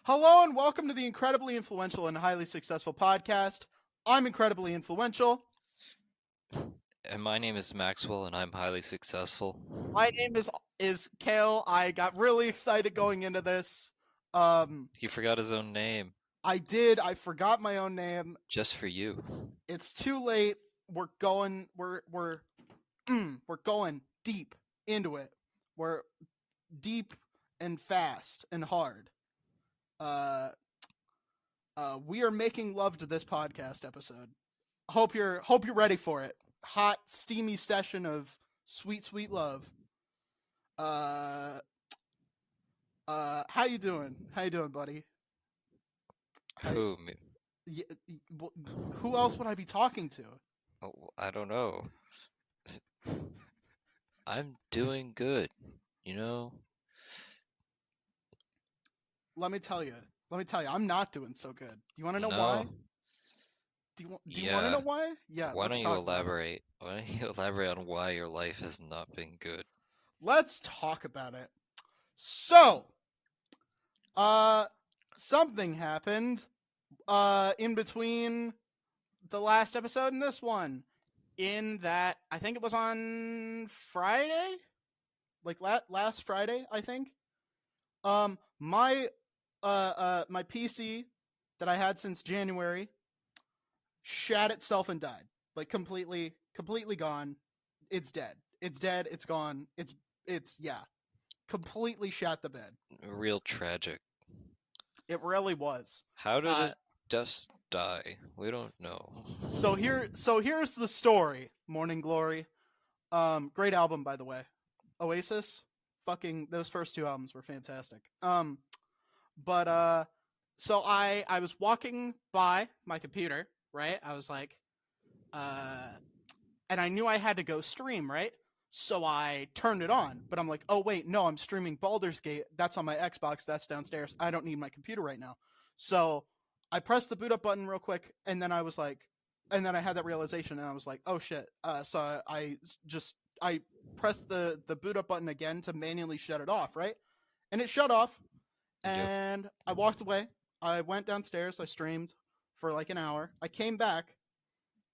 Hello and welcome to the incredibly influential and highly successful podcast. I'm incredibly influential. And my name is Maxwell, and I'm highly successful. My name is Kael. I got really excited going into this. Um, He forgot his own name, I did. I forgot my own name. just for you. It's too late. We're going. We're going deep into it. We're deep and fast and hard. Uh, we are making love to this podcast episode. Hope you're ready for it. Hot, steamy session of sweet, sweet love. Uh, how you doing? How you doing, buddy? Who? Me? Who else would I be talking to? Oh, I don't know. I'm doing good, you know? Let me tell you. I'm not doing so good. You want to know why? No? Do you want to Yeah. know why? Yeah, Why let's don't you talk about it. elaborate? Why don't you elaborate on why your life has not been good? Let's talk about it. So, uh, something happened, in between the last episode and this one. In that, I think it was on Friday, like last Friday, I think. My my PC that I had since January shat itself and died, like completely gone. It's dead. It's dead. It's gone. It's yeah, completely shat the bed. Real tragic. It really was. How did Uh, it just die? We don't know. so here's the story. Morning Glory. Great album, by the way. Oasis. Fucking those first two albums were fantastic. But so I was walking by my computer, right? I was like, and I knew I had to go stream, right? So I turned it on, but I'm like, oh wait, no, I'm streaming Baldur's Gate. That's on my Xbox. That's downstairs. I don't need my computer right now. So I pressed the boot up button real quick, and then I was like, and then I had that realization, and I was like, oh shit. So I pressed the boot up button again to manually shut it off, right? And it shut off, Yep. and I walked away. I went downstairs. I streamed for like an hour. I came back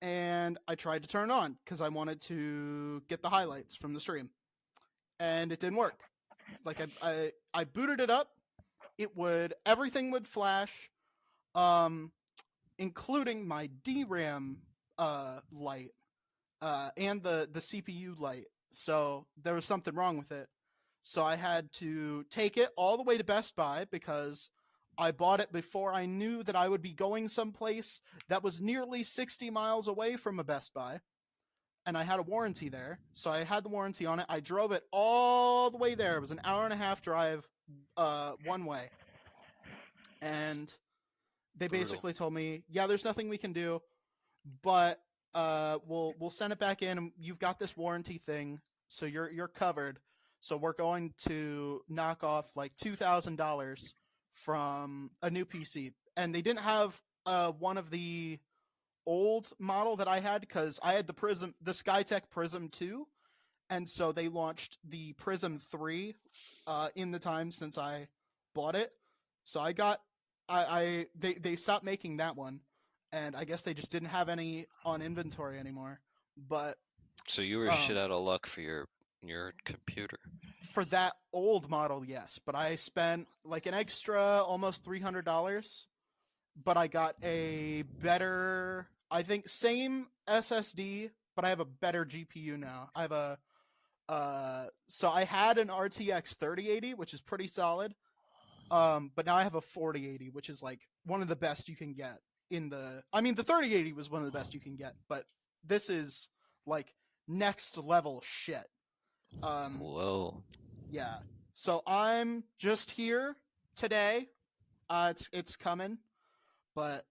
and I tried to turn it on because I wanted to get the highlights from the stream, and it didn't work. Like I booted it up. Everything would flash, um, including my DRAM light and the CPU light. So there was something wrong with it. So I had to take it all the way to Best Buy because I bought it before I knew that I would be going someplace that was nearly 60 miles away from a Best Buy. And I had a warranty there. So I had the warranty on it. I drove it all the way there. It was an hour and a half drive one way. And they Brutal. basically told me, yeah, there's nothing we can do, but we'll send it back in and you've got this warranty thing, so you're covered. So we're going to knock off like $2,000 from a new PC. And they didn't have one of the old model that I had because I had the Skytech Prism 2, and so they launched the Prism 3 in the time since I bought it. So I got they stopped making that one, and I guess they just didn't have any on inventory anymore. But So you were shit out of luck for your computer. for that old model, yes. But I spent like an extra almost $300, but I got a better, I think, same SSD, but I have a better GPU now. I have a so I had an RTX 3080, which is pretty solid. But now I have a 4080, which is like one of the best you can get in the. I mean, the 3080 was one of the best you can get, but this is like next level shit. Whoa. Yeah. So I'm just here today. It's coming, but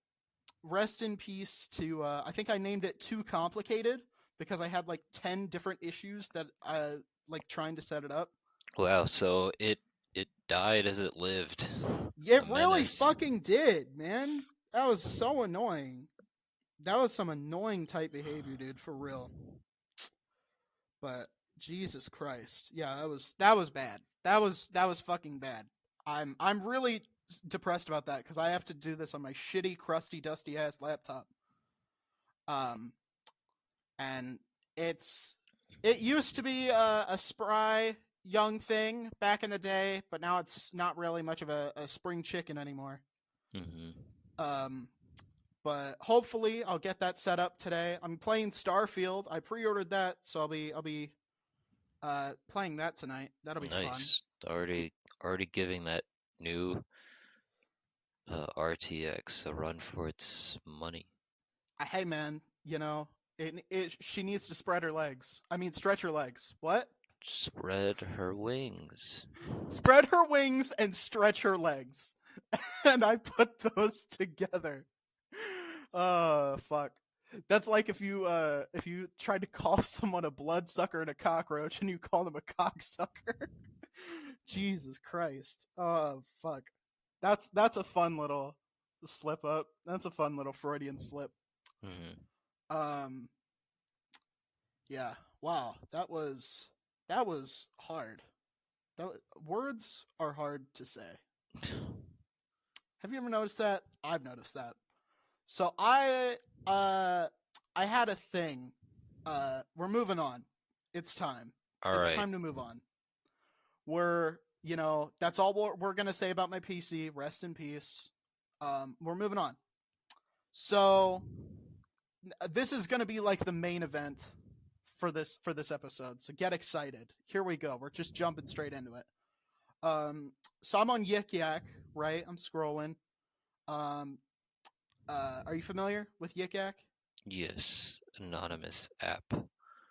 rest in peace to. I think I named it Too Complicated because I had like 10 different issues that I like trying to set it up. Wow, so it died as it lived. It A really menace. fucking did, man. That was so annoying. That was some annoying type behavior, dude, for real. But Jesus Christ. Yeah, that was bad. That was fucking bad. I'm really depressed about that because I have to do this on my shitty, crusty, dusty ass laptop. Um, and it used to be a spry young thing back in the day, but now it's not really much of a spring chicken anymore. Mm-hmm. But hopefully I'll get that set up today. I'm playing Starfield. I pre-ordered that, so I'll be playing that tonight. That'll be fun. Nice. Already giving that new RTX a run for its money. Hey man, she needs to spread her legs. I mean, stretch her legs. What? Spread her wings. Spread her wings and stretch her legs. And I put those together. Oh fuck. That's like if you tried to call someone a bloodsucker and a cockroach and you call them a cocksucker. Jesus Christ. Oh fuck. That's a fun little slip up. That's a fun little Freudian slip. Mm-hmm. Yeah. Wow. That was hard. Words are hard to say. Have you ever noticed that? I've noticed that. So I had a thing. We're moving on. It's time. It's time to move on. That's all we're gonna say about my PC. Rest in peace. We're moving on. So this is gonna be like the main event for this episode. So get excited. Here we go. We're just jumping straight into it. So I'm on Yik Yak, right? I'm scrolling. Are you familiar with Yik Yak? Yes, anonymous app.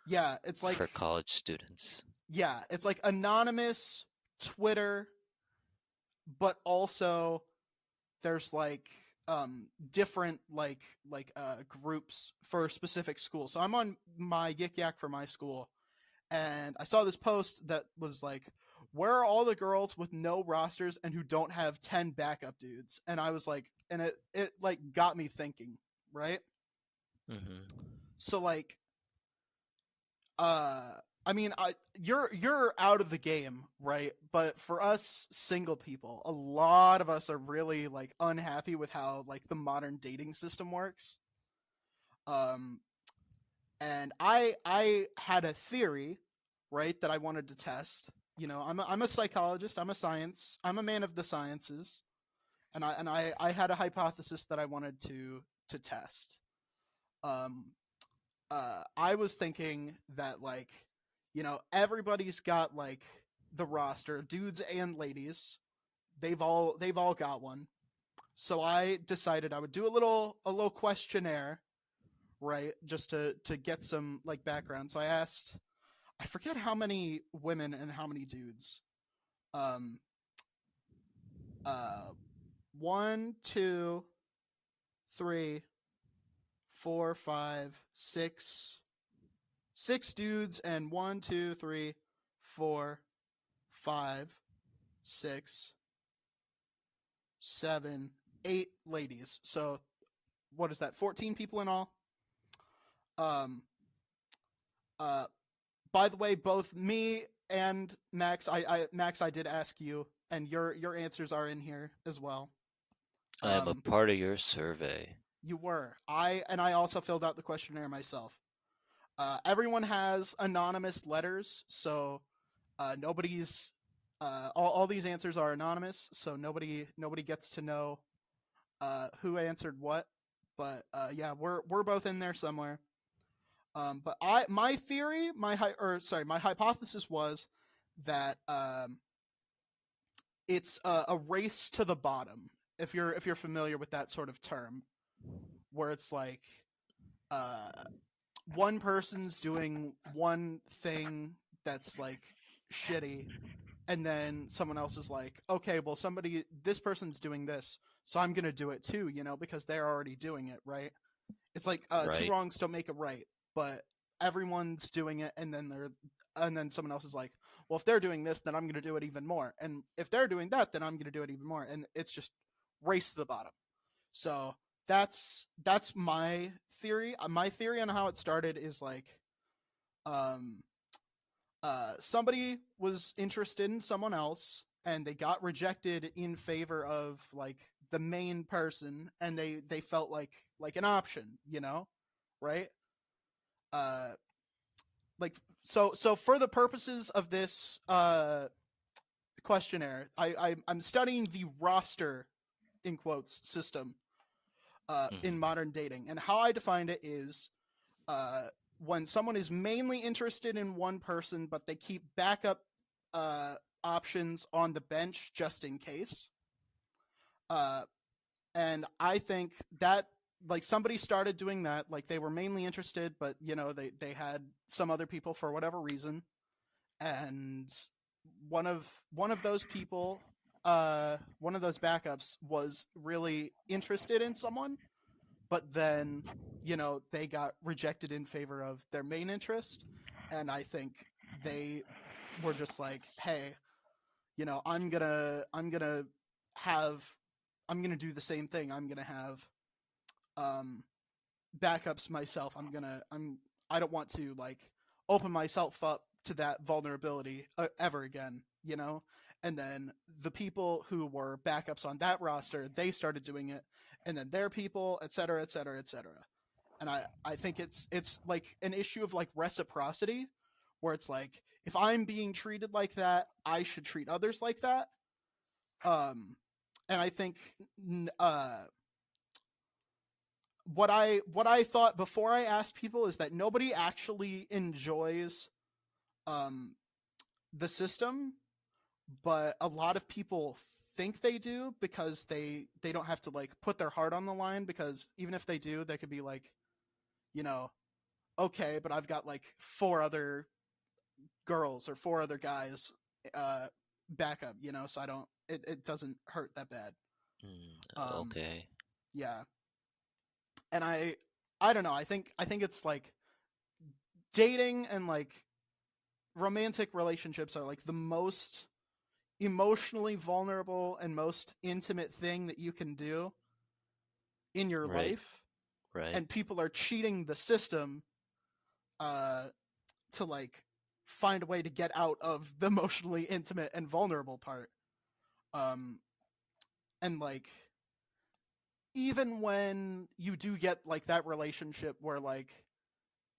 Yeah, it's like for college students. Yeah, it's like anonymous Twitter, but also there's like different groups for specific schools. So I'm on my Yik Yak for my school, and I saw this post that was like, where are all the girls with no rosters and who don't have 10 backup dudes? And I was like, and it like got me thinking, right? Mm-hmm. So like I mean, you're out of the game, right? But for us single people, a lot of us are really like unhappy with how like the modern dating system works. And I had a theory, right, that I wanted to test. I'm a psychologist. I'm a man of the sciences, and I had a hypothesis that I wanted to test. I was thinking that like, everybody's got like the roster, dudes and ladies. They've all got one. So I decided I would do a little questionnaire, right, just to get some like background. So I asked, I forget how many women and how many dudes. Um, uh, 1, 2, 3, 4, 5, 6. 6 dudes and 1, 2, 3, 4, 5, 6, 7, 8 ladies. So what is that? 14 people in all. By the way, both me and Max, Max, I did ask you, and your answers are in here as well. I am a part of your survey. You were. I also filled out the questionnaire myself. Everyone has anonymous letters, so nobody's all these answers are anonymous, so nobody gets to know who answered what. But yeah, we're both in there somewhere. But my theory, my hypothesis was that it's a race to the bottom. If you're familiar with that sort of term, where it's like one person's doing one thing that's like shitty, and then someone else is like, okay, well this person's doing this, so I'm gonna do it too, because they're already doing it, right? It's like Right. two wrongs don't make a right, but everyone's doing it, and then someone else is like, well, if they're doing this, then I'm gonna do it even more, and if they're doing that, then I'm gonna do it even more, and it's just race to the bottom. So that's my theory. My theory on how it started is like, somebody was interested in someone else, and they got rejected in favor of like the main person, and they felt like an option, right? Uh, like so for the purposes of this questionnaire, I'm studying the roster in quotes system in Mm-hmm. modern dating, and how I defined it is uh, when someone is mainly interested in one person, but they keep backup uh, options on the bench just in case. Uh, and I think that like somebody started doing that, like they were mainly interested, but they had some other people for whatever reason, and one of those people, one of those backups was really interested in someone, but then they got rejected in favor of their main interest, and I think they were just like, hey, have I'm gonna do the same thing. I'm gonna have um backups myself. I don't want to like open myself up to that vulnerability ever again, and then the people who were backups on that roster, they started doing it, and then their people, etc., etc., etc. And I think it's like an issue of like reciprocity, where it's like, if I'm being treated like that, I should treat others like that. And I think what I thought before I asked people is that nobody actually enjoys um the system, but a lot of people think they do, because they don't have to like put their heart on the line, because even if they do, they could be like, you know okay, but I've got like four other girls or four other guys uh backup, so I don't it doesn't hurt that bad. Mm, um okay. yeah. And I don't know, I think it's like dating and like romantic relationships are like the most emotionally vulnerable and most intimate thing that you can do in your Right. life, Right. and people are cheating the system uh to like find a way to get out of the emotionally intimate and vulnerable part. um and like, even when you do get like that relationship where like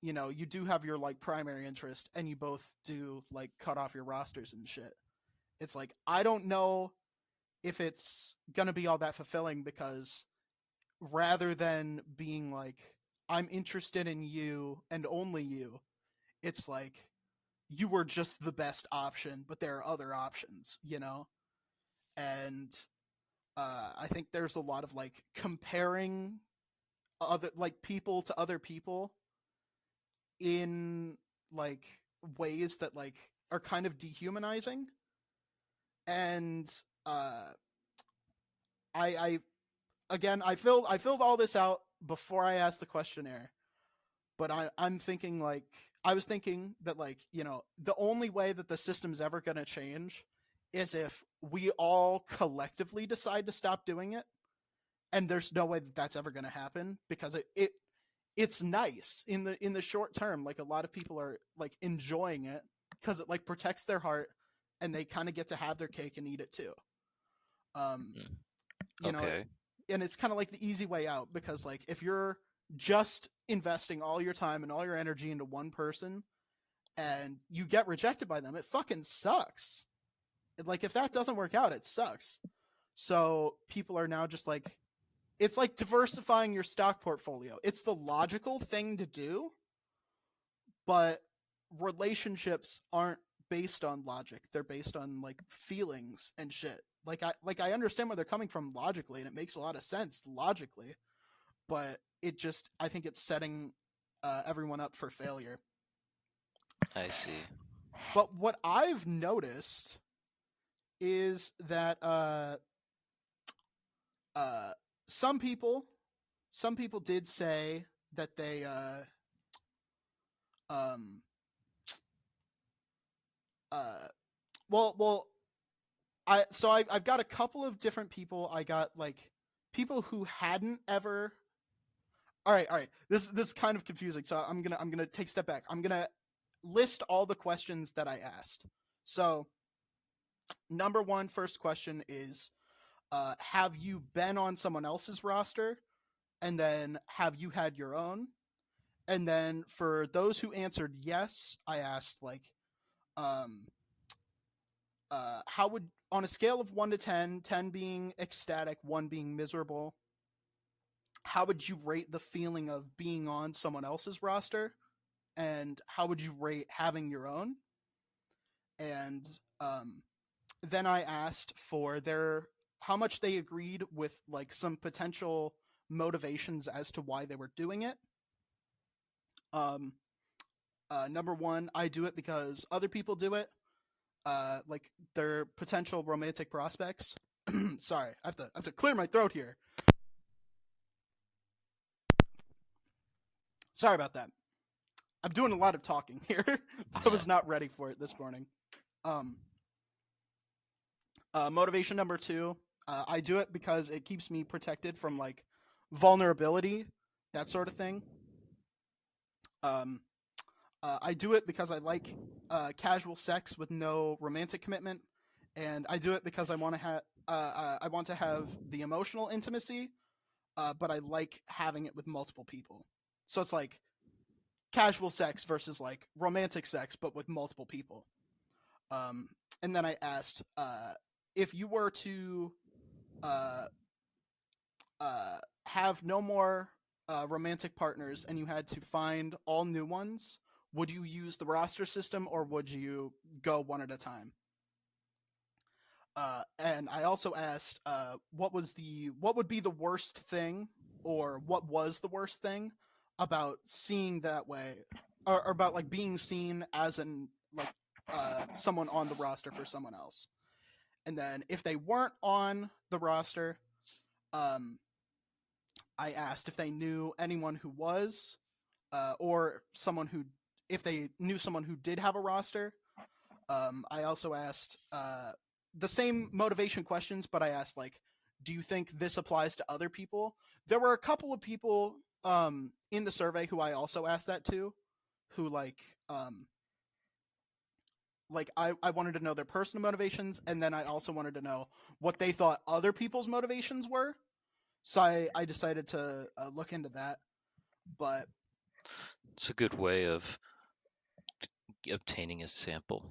you do have your like primary interest, and you both do like cut off your rosters and shit, it's like, I don't know if it's gonna be all that fulfilling, because rather than being like, I'm interested in you and only you, it's like, you were just the best option, but there are other options, and I think there's a lot of like comparing other like people to other people in like ways that like are kind of dehumanizing. And uh I again, I filled all this out before I asked the questionnaire, but I'm thinking like, I was thinking that like, the only way that the system's ever going to change is if we all collectively decide to stop doing it. And there's no way that that's ever going to happen, because it's nice in the short term. Like, a lot of people are like enjoying it because it like protects their heart, and they kind of get to have their cake and eat it too. Um, Mm, you know, okay. and it's kind of like the easy way out, because like, if you're just investing all your time and all your energy into one person, and you get rejected by them, it fucking sucks. Like, if that doesn't work out, it sucks. So people are now just like, it's like diversifying your stock portfolio. It's the logical thing to do, but relationships aren't based on logic. They're based on like feelings and shit. Like I understand where they're coming from logically, and it makes a lot of sense logically, but I think it's setting everyone up for failure. I see. But what I've noticed is that uh, some people some people did say that they um uh well I've got a couple of different people. I got like people who hadn't ever. All right. This is kind of confusing. So I'm gonna take a step back. I'm gonna list all the questions that I asked. So Number one, first question is, have you been on someone else's roster? And then have you had your own? And then for those who answered yes, I asked like, um, how would on a scale of 1 to 10, 10 being ecstatic, 1 being miserable, how would you rate the feeling of being on someone else's roster? And how would you rate having your own? And then I asked for their how much they agreed with like some potential motivations as to why they were doing it. Um, Number one, I do it because other people do it. Like their potential romantic prospects. Sorry, I have to clear my throat here. Sorry about that. I'm doing a lot of talking here. I Yeah. was not ready for it this morning. Um, Motivation number two, I do it because it keeps me protected from like vulnerability, that sort of thing. Um, I do it because I like casual sex with no romantic commitment, and I do it because I want to have the emotional intimacy, but I like having it with multiple people. So it's like casual sex versus like romantic sex, but with multiple people. Um, and then I asked if you were to uh, have no more romantic partners and you had to find all new ones, would you use the roster system or would you go one at a time? And I also asked what would be the worst thing or what was the worst thing about seeing that way or about like being seen as an like someone on the roster for someone else. And then if they weren't on the roster, um, I asked if they knew anyone who was, or someone who, if they knew someone who did have a roster. I also asked the same motivation questions, but I asked like, do you think this applies to other people? There were a couple of people in the survey who I also asked that to, who like I wanted to know their personal motivations, and then I also wanted to know what they thought other people's motivations were. So I decided to look into that. But It's a good way of obtaining a sample.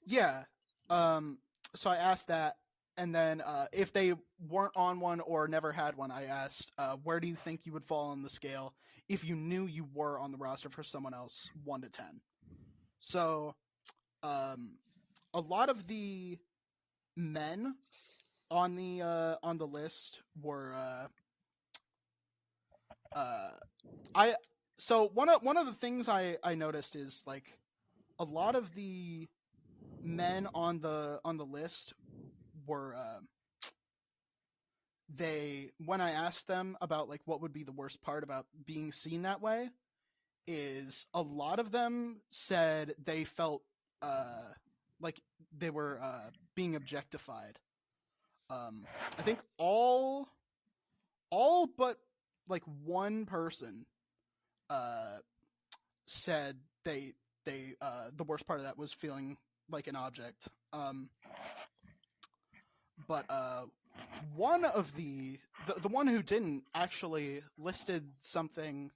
yeah, um, so I asked that, and then if they weren't on one or never had one, I asked, where do you think you would fall on the scale if you knew you were on the roster for someone else, 1 to 10? So um, a lot of the men on the list were uh, I. So one of the things I noticed is like a lot of the men on the list were they when I asked them about like what would be the worst part about being seen that way, is a lot of them said they felt like they were being objectified. I think all but like one person uh said they the worst part of that was feeling like an object. But one of the one who didn't actually listed something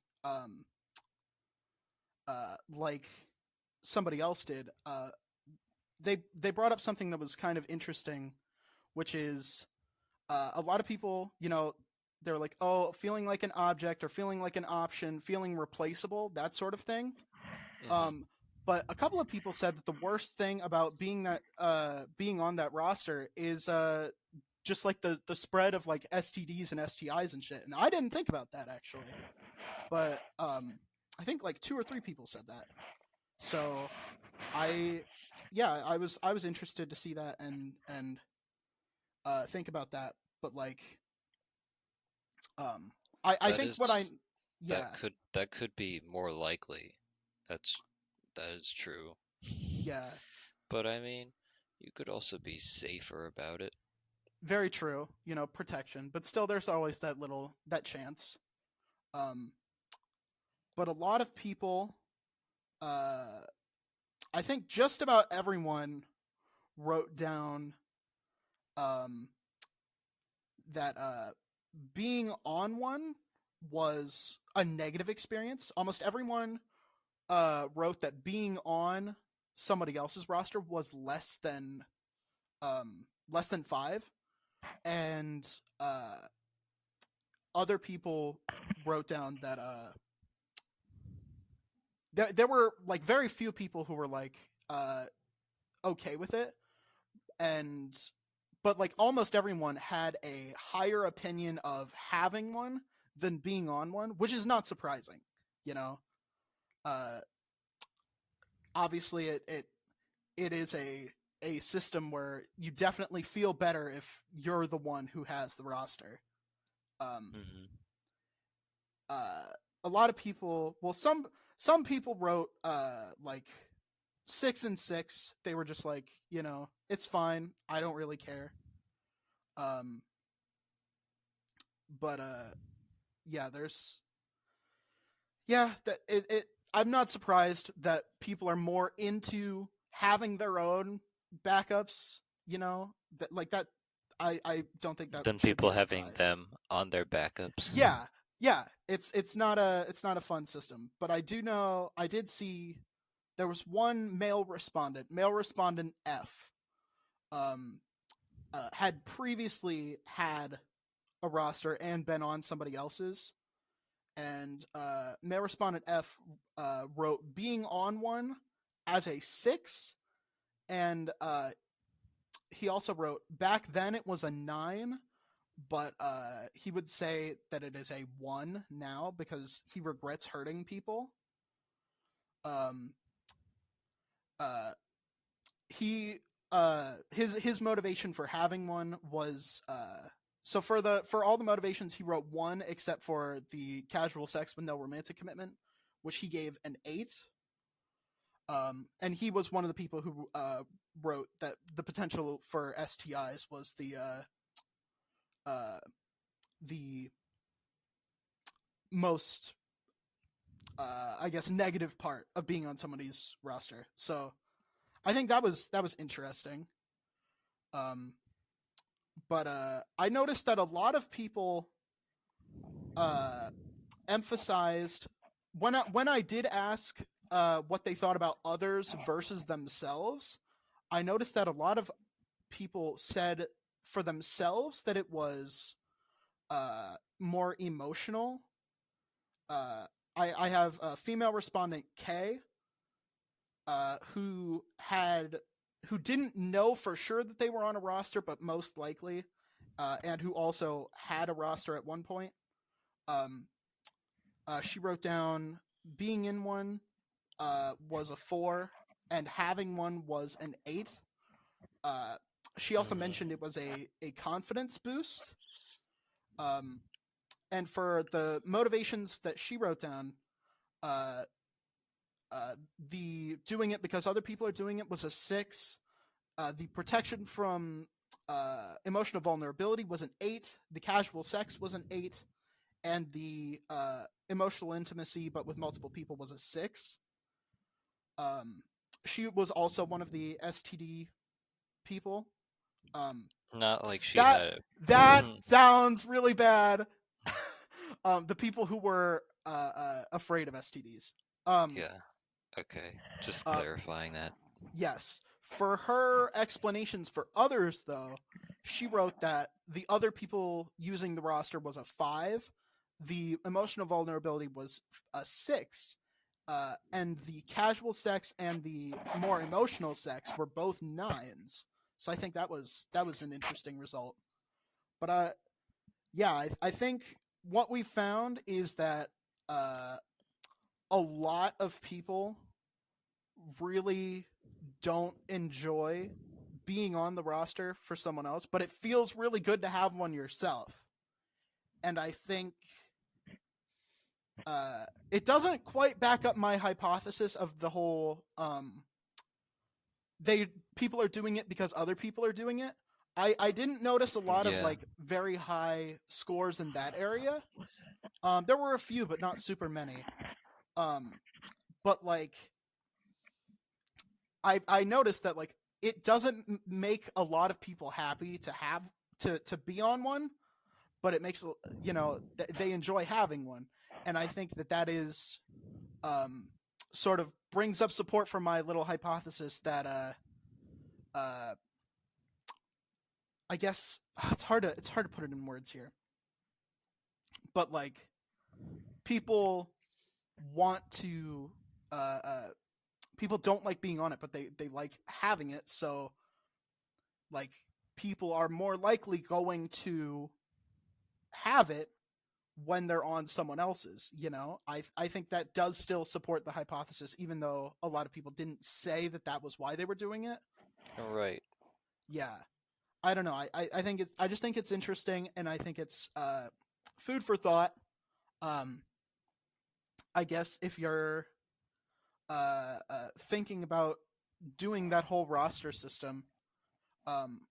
like somebody else did. They brought up something that was kind of interesting, which is a lot of people, you know, they're like, oh, feeling like an object or feeling like an option, feeling replaceable, that sort of thing. Hmm. Um, but a couple of people said that the worst thing about being on that roster is just like the spread of like STDs and STIs and shit. And I didn't think about that actually, but I think like 2 or 3 people said that. So I, yeah, I was interested to see that and think about that. But like, um, I That think what I, is yeah, that could be more likely. That's that is true. yeah, But I mean, you could also be safer about it. very true. You know, protection, but still, there's always that chance. Um, but a lot of people, uh, I think just about everyone wrote down that being on one was a negative experience. Almost everyone wrote that being on somebody else's roster was less than 5, and other people wrote down that there were like very few people who were like okay with it, and but like almost everyone had a higher opinion of having one than being on one, which is not surprising, you know. Uh, Obviously, it is a system where you definitely feel better if you're the one who has the roster. Um, Hmm. a lot of people, well, some people wrote like 6 and 6. They were just like, it's fine. I don't really care. Um, but yeah, there's that it. I'm not surprised that people are more into having their own backups. That like that. I don't think that Than should be people a having surprise. them on their backups. Yeah. It's not a fun system, but I do know I did see there was one male respondent F, um, had previously had a roster and been on somebody else's, and male respondent F wrote being on one as a 6, and he also wrote back then it was a 9, but he would say that it is a 1 now because he regrets hurting people. Um, uh, he his motivation for having one was so for all the motivations he wrote 1 except for the casual sex with no romantic commitment, which he gave an 8. And he was one of the people who wrote that the potential for STIs was the most I guess negative part of being on somebody's roster. So I think that was interesting. Um, but I noticed that a lot of people uh, emphasized when I did ask what they thought about others versus themselves. I noticed that a lot of people said for themselves that it was more emotional. Uh, I have a female respondent K, who didn't know for sure that they were on a roster, but most likely, and who also had a roster at one point. Um, she wrote down being in one was a 4, and having one was an 8. Uh, she also mentioned it Hmm. was a confidence boost. Um, and for the motivations that she wrote down, uh, the doing it because other people are doing it was a 6. The protection from emotional vulnerability was an 8. The casual sex was an 8, and the emotional intimacy, but with multiple people, was a 6. Um, she was also one of the STD people. Um, Not like she that had. that sounds really bad. The people who were afraid of STDs. Um, Yeah. Okay. Just uh, clarifying that. Yes. For her explanations for others, though, she wrote that the other people using the roster was a 5, the emotional vulnerability was a 6, and the casual sex and the more emotional sex were both 9s. So I think that was an interesting result. But yeah, I think what we found is that uh, a lot of people really don't enjoy being on the roster for someone else, but it feels really good to have one yourself. And I think it doesn't quite back up my hypothesis of the whole they people are doing it because other people are doing it. I didn't notice a lot of Yeah. like very high scores in that area. There were a few, but not super many. Um, but like I noticed that like it doesn't make a lot of people happy to have to be on one, but it makes they enjoy having one, and I think that is sort of brings up support for my little hypothesis that uh I guess it's hard to put it in words here, but like people want to people don't like being on it, but they like having it, so like people are more likely going to have it when they're on someone else's. I think that does still support the hypothesis, even though a lot of people didn't say that was why they were doing it. Right. Yeah, I don't know. I just think it's interesting, and I think it's food for thought. um I guess if you're thinking about doing that whole roster system, um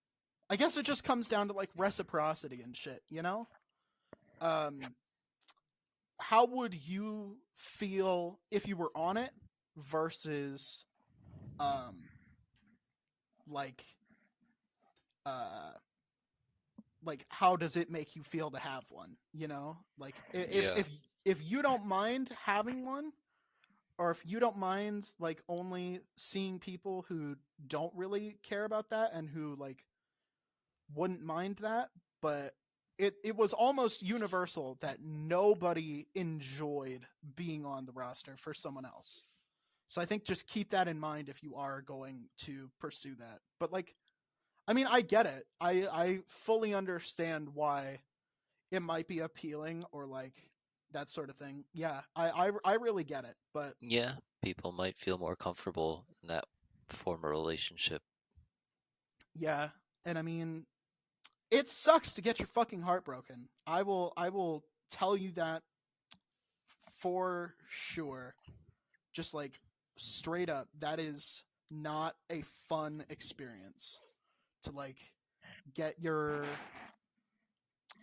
I guess it just comes down to like reciprocity and shit, um how would you feel if you were on it versus um like uh like how does it make you feel to have one, like Yeah. if you don't mind having one, or if you don't mind like only seeing people who don't really care about that and who like wouldn't mind that, but it was almost universal that nobody enjoyed being on the roster for someone else. So I think just keep that in mind if you are going to pursue that. But like, I mean, I get it. I fully understand why it might be appealing or like that sort of thing. Yeah, I really get it. But Yeah. People might feel more comfortable in that form of relationship. yeah, and I mean, it sucks to get your fucking heart broken. I will tell you that for sure. Just like straight up, that is not a fun experience to like get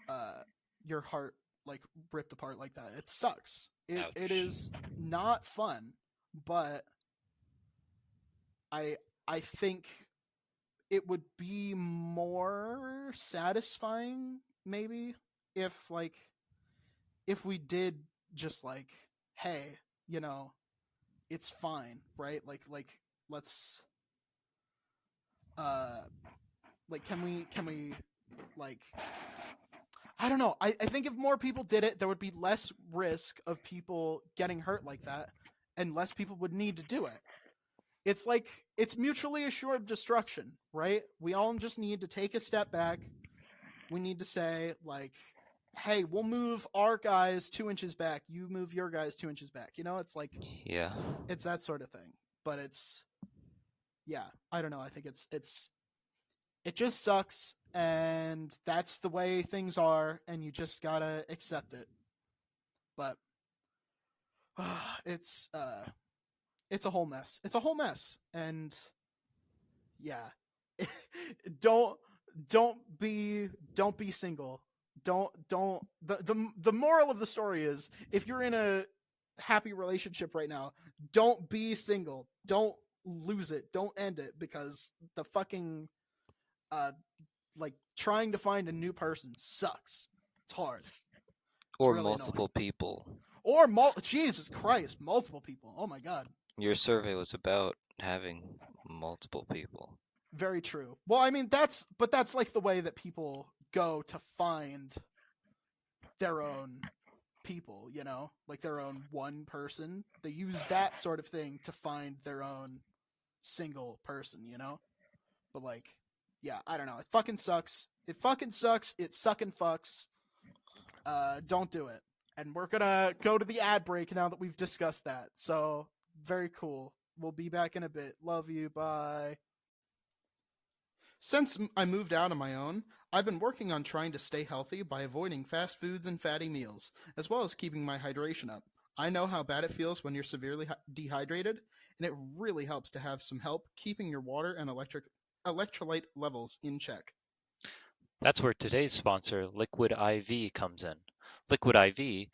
uh your heart like ripped apart like that. It sucks. It Ouch. is not fun, but I I think it would be more satisfying maybe if like if we did just like, hey, you know, it's fine, right? Like let's uh like can we like I don't know. I think if more people did it, there would be less risk of people getting hurt like that, and less people would need to do it. It's like it's mutually assured destruction, right? We all just need to take a step back. We need to say like, hey, we'll move our guys 2 inches back. You move your guys 2 inches back. It's like Yeah. it's that sort of thing. But it's yeah, I don't know. I think it just sucks, and that's the way things are, and you just gotta accept it. But it's it's a whole mess. It's a whole mess, and yeah, don't don't be single. Don't the moral of the story is if you're in a happy relationship right now, don't be single. Don't lose it. Don't end it because the fucking uh like trying to find a new person sucks. It's hard. It's Or really annoying. multiple people. Or Jesus Christ, multiple people. Oh my god. Your survey was about having multiple people. Very true. Well, I mean that's like the way that people go to find their own people, like their own one person. They use that sort of thing to find their own single person. But like, yeah, I don't know. It fucking sucks. It fucking sucks. It sucking fucks. Don't do it. And we're gonna go to the ad break now that we've discussed that. So very cool. We'll be back in a bit. Love you. Bye. Since I moved out on my own, I've been working on trying to stay healthy by avoiding fast foods and fatty meals, as well as keeping my hydration up. I know how bad it feels when you're severely dehydrated, and it really helps to have some help keeping your water and electrolyte levels in check. That's where today's sponsor, Liquid IV, comes in. Liquid IV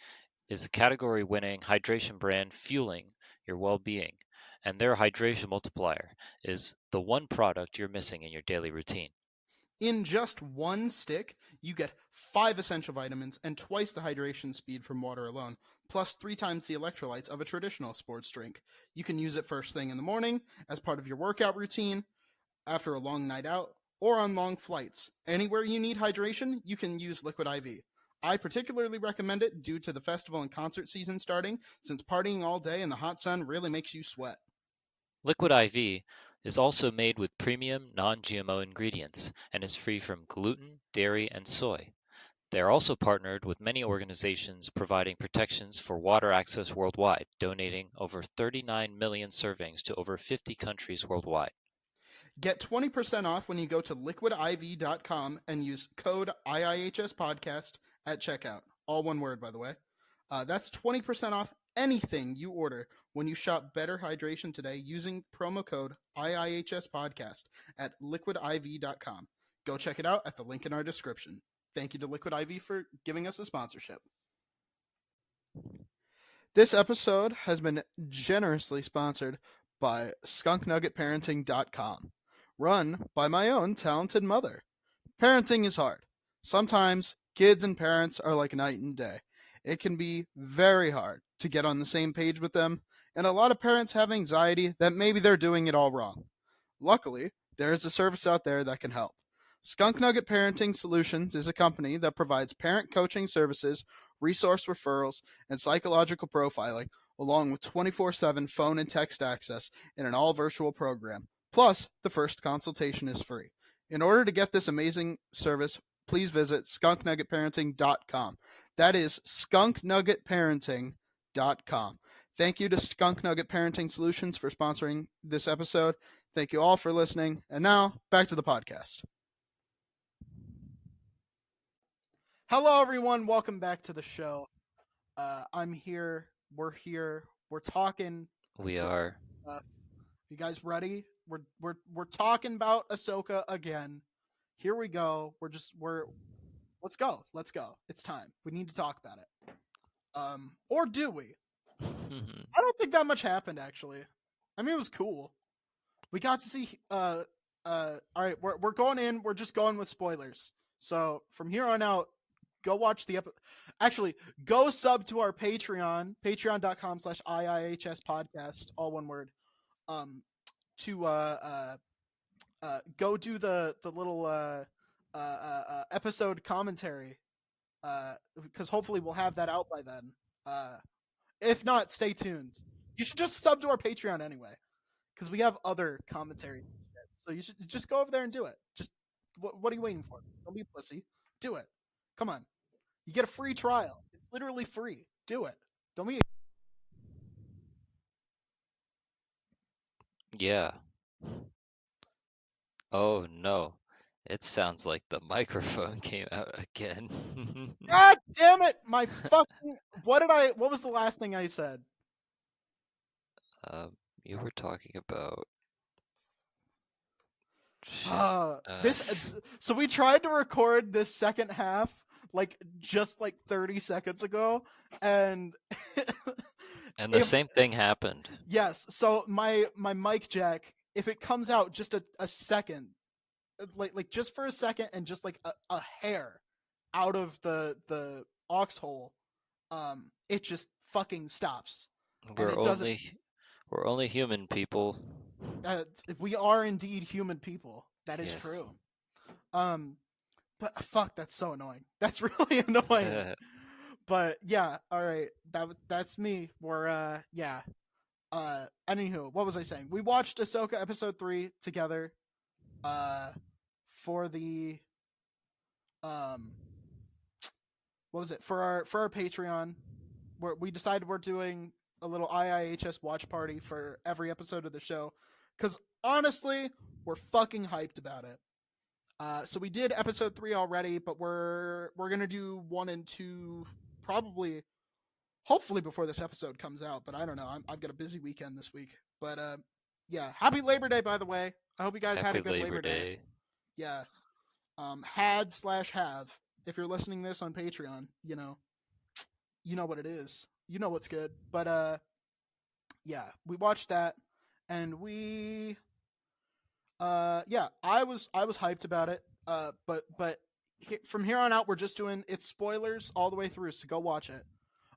is a category winning hydration brand fueling your well being. and their hydration multiplier is the one product you're missing in your daily routine. In just one stick, you get 5 essential vitamins and twice the hydration speed from water alone, plus 3 times the electrolytes of a traditional sports drink. You can use it first thing in the morning, as part of your workout routine, after a long night out, or on long flights. Anywhere you need hydration, you can use Liquid IV. I particularly recommend it due to the festival and concert season starting, since partying all day in the hot sun really makes you sweat. Liquid IV is also made with premium non-GMO ingredients and is free from gluten, dairy, and soy. They are also partnered with many organizations providing protections for water access worldwide, donating over 39 million servings to over 50 countries worldwide. Get 20% off when you go to liquidiv.com and use code IIHSpodcast at checkout. All one word, by the way. That's 20% off anything you order when you shop Better Hydration today using promo code IIHSpodcast at liquidiv.com. Go check it out at the link in our description. Thank you to Liquid IV for giving us a sponsorship. This episode has been generously sponsored by skunknuggetparenting.com, run by my own talented mother. Parenting is hard. Sometimes kids and parents are like night and day. It can be very hard to get on the same page with them, and a lot of parents have anxiety that maybe they're doing it all wrong. Luckily, there is a service out there that can help. Skunk Nugget Parenting Solutions is a company that provides parent coaching services, resource referrals, and psychological profiling, along with 24/7 phone and text access in an all-virtual program. Plus, the first consultation is free. In order to get this amazing service, please visit skunknuggetparenting.com. That is skunknuggetparenting.com. Thank you to Skunk Nugget Parenting Solutions for sponsoring this episode. Thank you all for listening. And now, back to the podcast. Hello, everyone. Welcome back to the show. I'm here. We're here. We're talking. We are. You guys ready? We're talking about Ahsoka again. Here we go. Let's go. Let's go. It's time. We need to talk about it. Or do we? I don't think that much happened, actually. I mean, it was cool. We got to see. All right, we're going in. We're just going with spoilers. So from here on out, go watch the episode. Actually, go sub to our Patreon, patreon.com/IIHS podcast, all one word. To go do the little episode commentary, because hopefully we'll have that out by then. If not, stay tuned. You should just sub to our Patreon anyway, because we have other commentary. So you should just go over there and do it. Just what are you waiting for? Don't be a pussy. Do it. Come on. You get a free trial. It's literally free. Do it. Don't be. Yeah. Oh no. It sounds like the microphone came out again. God damn it! My fucking. What was the last thing I said? You were talking about. So we tried to record this second half just 30 seconds ago, and and the same thing happened. Yes. So my mic jack, if it comes out just a second, like just for a second, and just like a hair out of the aux hole, it just fucking stops. We're only human people. We are indeed human people. That is true. But fuck, that's so annoying. That's really annoying. But yeah, all right. That's me. We're yeah. Anywho, what was I saying? We watched Ahsoka episode 3 together. For the what was it? For our Patreon, where we decided we're doing a little IIHS watch party for every episode of the show, because honestly, we're fucking hyped about it. So we did episode 3 already, but we're gonna do 1 and 2 probably, hopefully before this episode comes out. But I don't know. I've got a busy weekend this week. But yeah, happy Labor Day, by the way. I hope you guys had a good Labor Day. Yeah. Had/have. If you're listening this on Patreon, you know what it is. You know what's good. But yeah, we watched that, and yeah, I was hyped about it. But from here on out, we're just doing it's spoilers all the way through, so go watch it.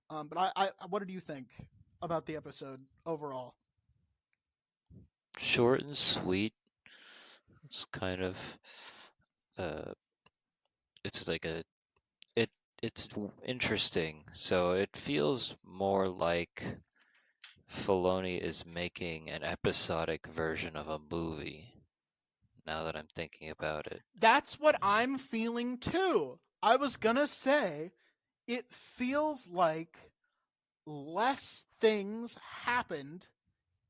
But what did you think about the episode overall? Short and sweet. It's kind of uh, it's like a it interesting. So it feels more like Filoni is making an episodic version of a movie. Now that I'm thinking about it, That's what I'm feeling too. I was gonna say it feels like less things happened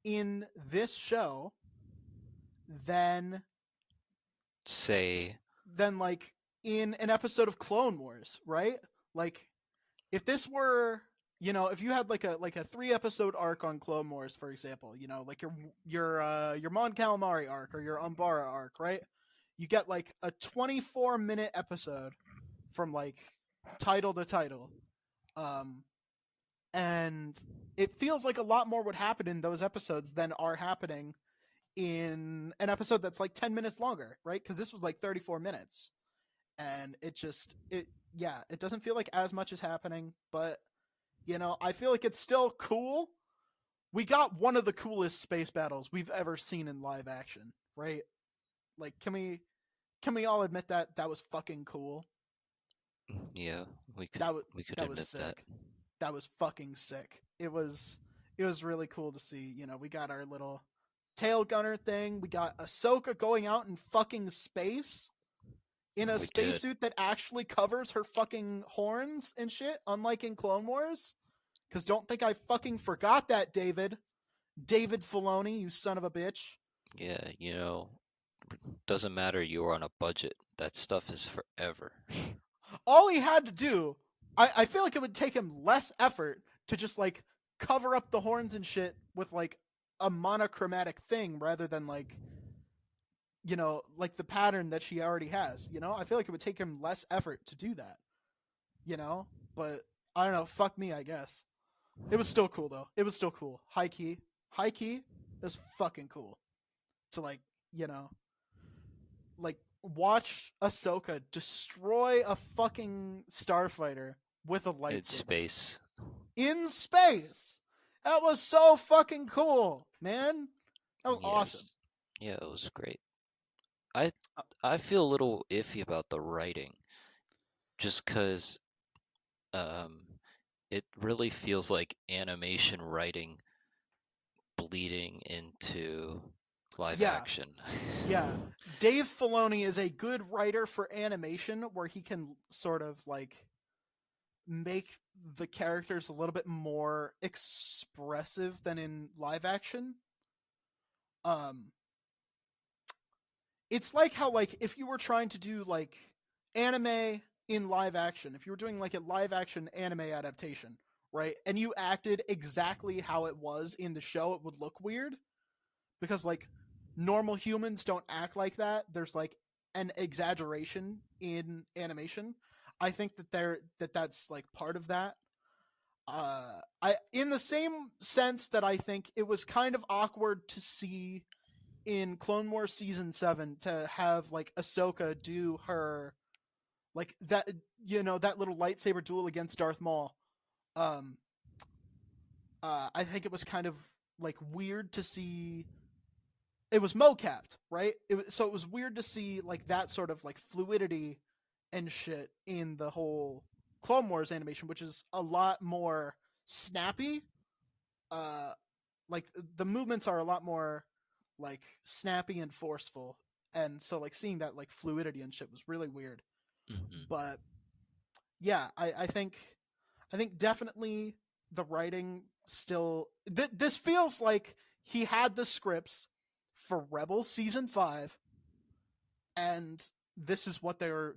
in this show than say like in an episode of Clone Wars, right? Like if this were, if you had like a 3 episode arc on Clone Wars, for example, like your Mon Calamari arc or your Umbara arc, right? You get like a 24-minute episode from like title to title. Um and it feels like a lot more would happen in those episodes than are happening in an episode that's like 10 minutes longer, right? Because this was like 34 minutes. And it doesn't feel like as much is happening, but I feel like it's still cool. We got one of the coolest space battles we've ever seen in live action, right? Like, can we all admit that that was fucking cool? yeah, we could That was we could that was admit that. sick. That was fucking sick. It was really cool to see. We got our little tail gunner thing. We got Ahsoka going out in fucking space in a We did. spacesuit that actually covers her fucking horns and shit, unlike in Clone Wars. Because don't think I fucking forgot that, David. David Filoni, you son of a bitch. Yeah, doesn't matter. You're on a budget. That stuff is forever. All he had to do, I feel like it would take him less effort to just like cover up the horns and shit with like a monochromatic thing rather than like the pattern that she already has. I feel like it would take him less effort to do that. But I don't know. Fuck me, I guess. It was still cool though. It was still cool. High key. It was fucking cool to you know, like watch Ahsoka destroy a fucking starfighter with a It's lightsaber space. in space. That was so fucking cool, man. That was awesome. Yes. Yeah, it was great. I Uh, I feel a little iffy about the writing, just 'cause um, it really feels like animation writing bleeding into live yeah, action. yeah. Dave Filoni is a good writer for animation where he can sort of like make the characters a little bit more expressive than in live action. Um it's like how like if you were trying to do like anime in live action, if you were doing like a live action anime adaptation, right? And you acted exactly how it was in the show, it would look weird because like normal humans don't act like that. There's like an exaggeration in animation. I think that's like part of that. I in the same sense that I think it was kind of awkward to see in Clone Wars season 7 to have like Ahsoka do her like that that little lightsaber duel against Darth Maul. Um I think it was kind of like weird to see it was mocapped, right? So it was weird to see like that sort of like fluidity and shit in the whole Clone Wars animation, which is a lot more snappy. Uh, like the movements are a lot more like snappy and forceful, and so like seeing that like fluidity and shit was really weird. hmm But yeah, I think definitely the writing still this feels like he had the scripts for Rebels season 5 and this is what they're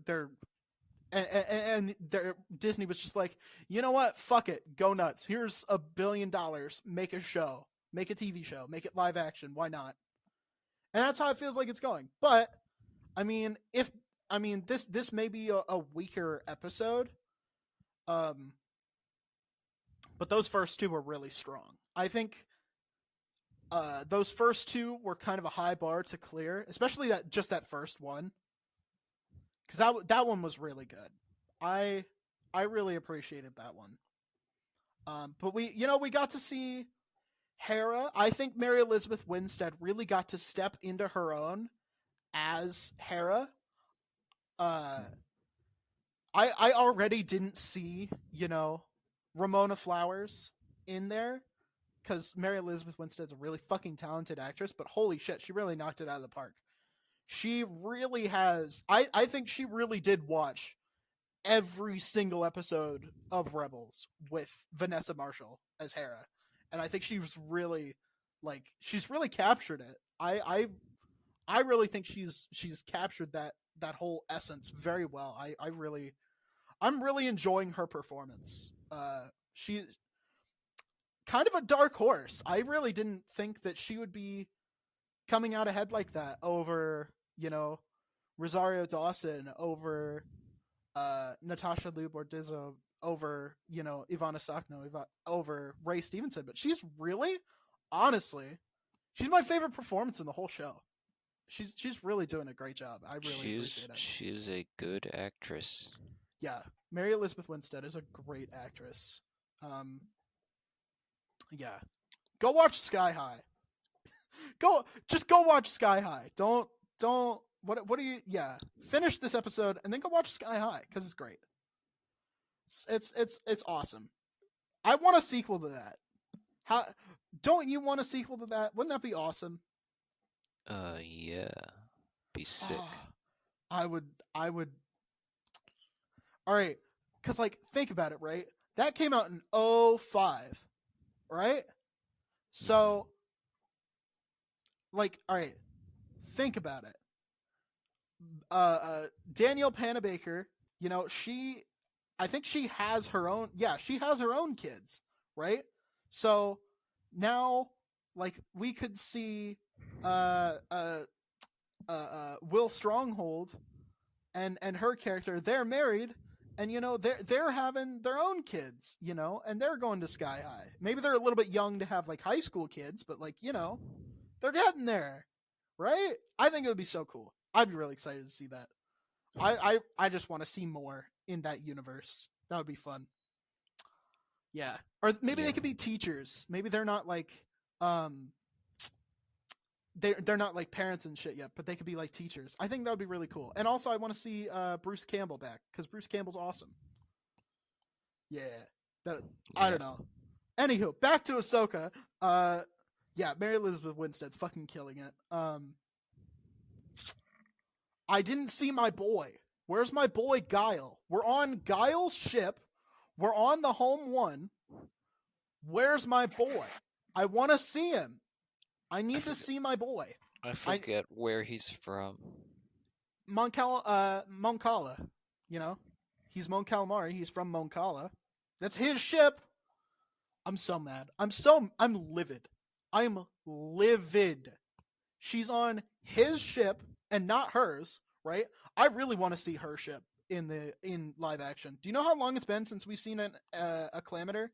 and Disney was just like, you know what, fuck it, go nuts, here's $1 billion, make a show, make a TV show, make it live action, why not? And that's how it feels like it's going. But I mean, if this may be a weaker episode, um, but those first two were really strong. I think those first two were kind of a high bar to clear, especially that first one, because that one was really good. I really appreciated that one. But we got to see Hera. I think Mary Elizabeth Winstead really got to step into her own as Hera. I already didn't see Ramona Flowers in there because Mary Elizabeth Winstead's a really fucking talented actress, but holy shit, she really knocked it out of the park. She really has. I think she really did watch every single episode of Rebels with Vanessa Marshall as Hera, and I think she was really she's really captured it. I really think she's captured that whole essence very well. I'm really enjoying her performance. She's kind of a dark horse. I really didn't think that she would be coming out ahead like that over, Rosario Dawson, over Natasha Liu Bordizzo, over, Ivana Sakno, over Ray Stevenson. But she's really, honestly, she's my favorite performance in the whole show. She's really doing a great job. I really appreciate it. She's a good actress. Yeah, Mary Elizabeth Winstead is a great actress. Yeah, go watch Sky High. Go watch Sky High. Don't what do you? Yeah, finish this episode and then go watch Sky High because it's great. It's awesome. I want a sequel to that. How don't you want a sequel to that? Wouldn't that be awesome? Yeah, be sick. I would. All right, because think about it, right? That came out in 2005, right? So, all right, think about it. Danielle Panabaker, I think she has her own. Yeah, she has her own kids, right? So now, we could see, Will Stronghold and her character. They're married, and they're having their own kids, and they're going to Sky High. Maybe they're a little bit young to have high school kids, but they're getting there, right? I think it would be so cool. I'd be really excited to see that. I just want to see more in that universe. That would be fun. Yeah, or maybe they could be teachers. Maybe they're not they're not parents and shit yet, but they could be teachers. I think that would be really cool. And also, I want to see Bruce Campbell back because Bruce Campbell's awesome. Yeah, I don't know. Anywho, back to Ahsoka. Yeah, Mary Elizabeth Winstead's fucking killing it. I didn't see my boy. Where's my boy Kael? We're on Kael's ship. We're on the home one. Where's my boy? I want to see him. I need to see my boy. I forget where he's from. Moncala. He's Mon Calamari. He's from Moncala. That's his ship. I'm so mad. I'm livid. I'm livid. She's on his ship and not hers, right? I really want to see her ship in live action. Do you know how long it's been since we've seen an acclamator?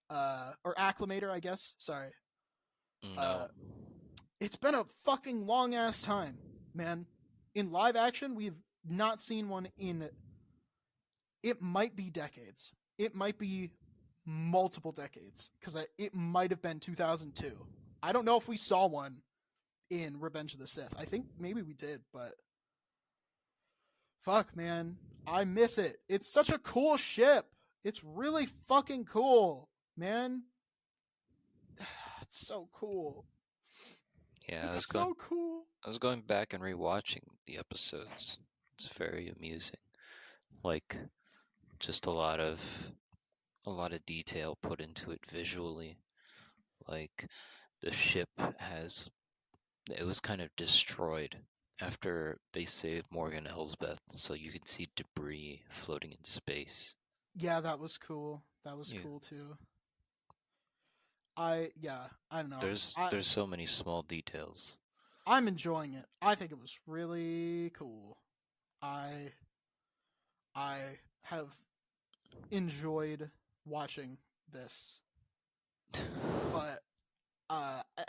Or acclamator, I guess. Sorry. No. It's been a fucking long ass time, man. In live action, we've not seen one in. It might be decades. It might be multiple decades because it might have been 2002. I don't know if we saw one in Revenge of the Sith. I think maybe we did, but fuck, man, I miss it. It's such a cool ship. It's really fucking cool, man. It's so cool. Yeah, it's so cool. I was going back and rewatching the episodes. It's very amusing. Just a lot of detail put into it visually. The ship it was kind of destroyed after they saved Morgan Elsbeth, so you can see debris floating in space. Yeah, that was cool. That was cool too. I don't know. There's so many small details. I'm enjoying it. I think it was really cool. I have enjoyed watching this. But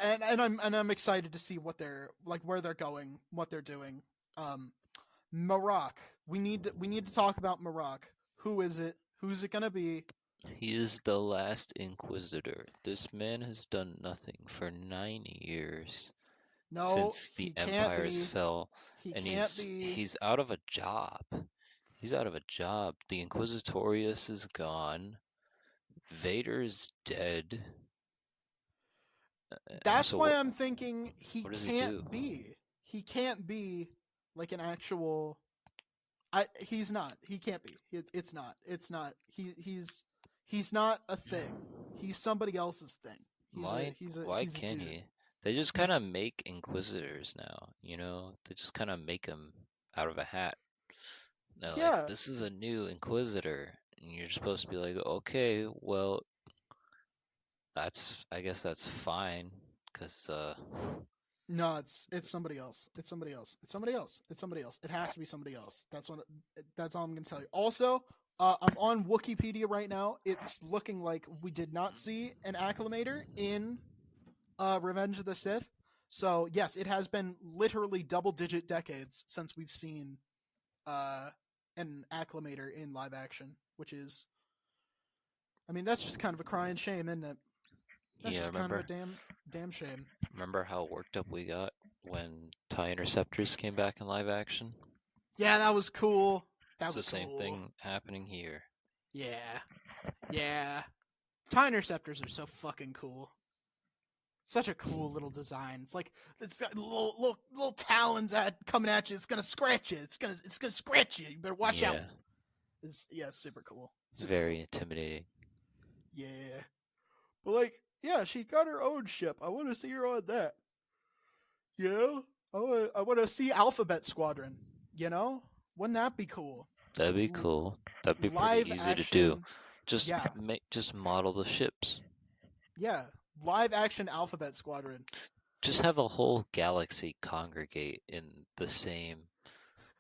and I'm excited to see what they're like, where they're going, what they're doing. Maroc. We need to talk about Maroc. Who is it? Who's it gonna be? He is the last Inquisitor. This man has done nothing for 9 years No, since the he can't empires be. fell, He and can't be. he's out of a job. He's out of a job. The Inquisitorius is gone. Vader's dead. That's So why I'm thinking he what does he do? can't be. He can't be like an actual. He's not. He can't be. It's not. It's not. He's not a thing. He's somebody else's thing. Why He's a can't dude. he? They just kind of make Inquisitors now, you know? They just kind of make them out of a hat. They're like, Yeah. this is a new Inquisitor. And you're supposed to be like, okay, well, I guess that's fine. Because, No, it's somebody else. It's somebody else. It's somebody else. It's somebody else. It has to be somebody else. That's all I'm gonna tell you. Also, I'm on Wikipedia right now. It's looking like we did not see an acclimator in Revenge of the Sith. So yes, it has been literally double-digit decades since we've seen an acclimator in live action, which is, I mean, that's just kind of a crying shame, isn't it? That's yeah, just kind of a damn shame. remember how worked up we got when TIE Interceptors came back in live action? Yeah, that was cool. That It's the was same cool. thing happening here. Yeah. Yeah. TIE Interceptors are so fucking cool. Such a cool little design. It's like it's got little talons coming at you. It's gonna scratch you. It's gonna scratch you. You better watch out. It's super cool. Very intimidating. Yeah. But like, yeah, she got her own ship. I want to see her on that. You know? I want to see Alphabet Squadron. You know? Wouldn't that be cool? That'd be cool. That'd be Live pretty easy action, to do. Just yeah. just model the ships. Yeah. Live action Alphabet Squadron. Just have a whole galaxy congregate in the same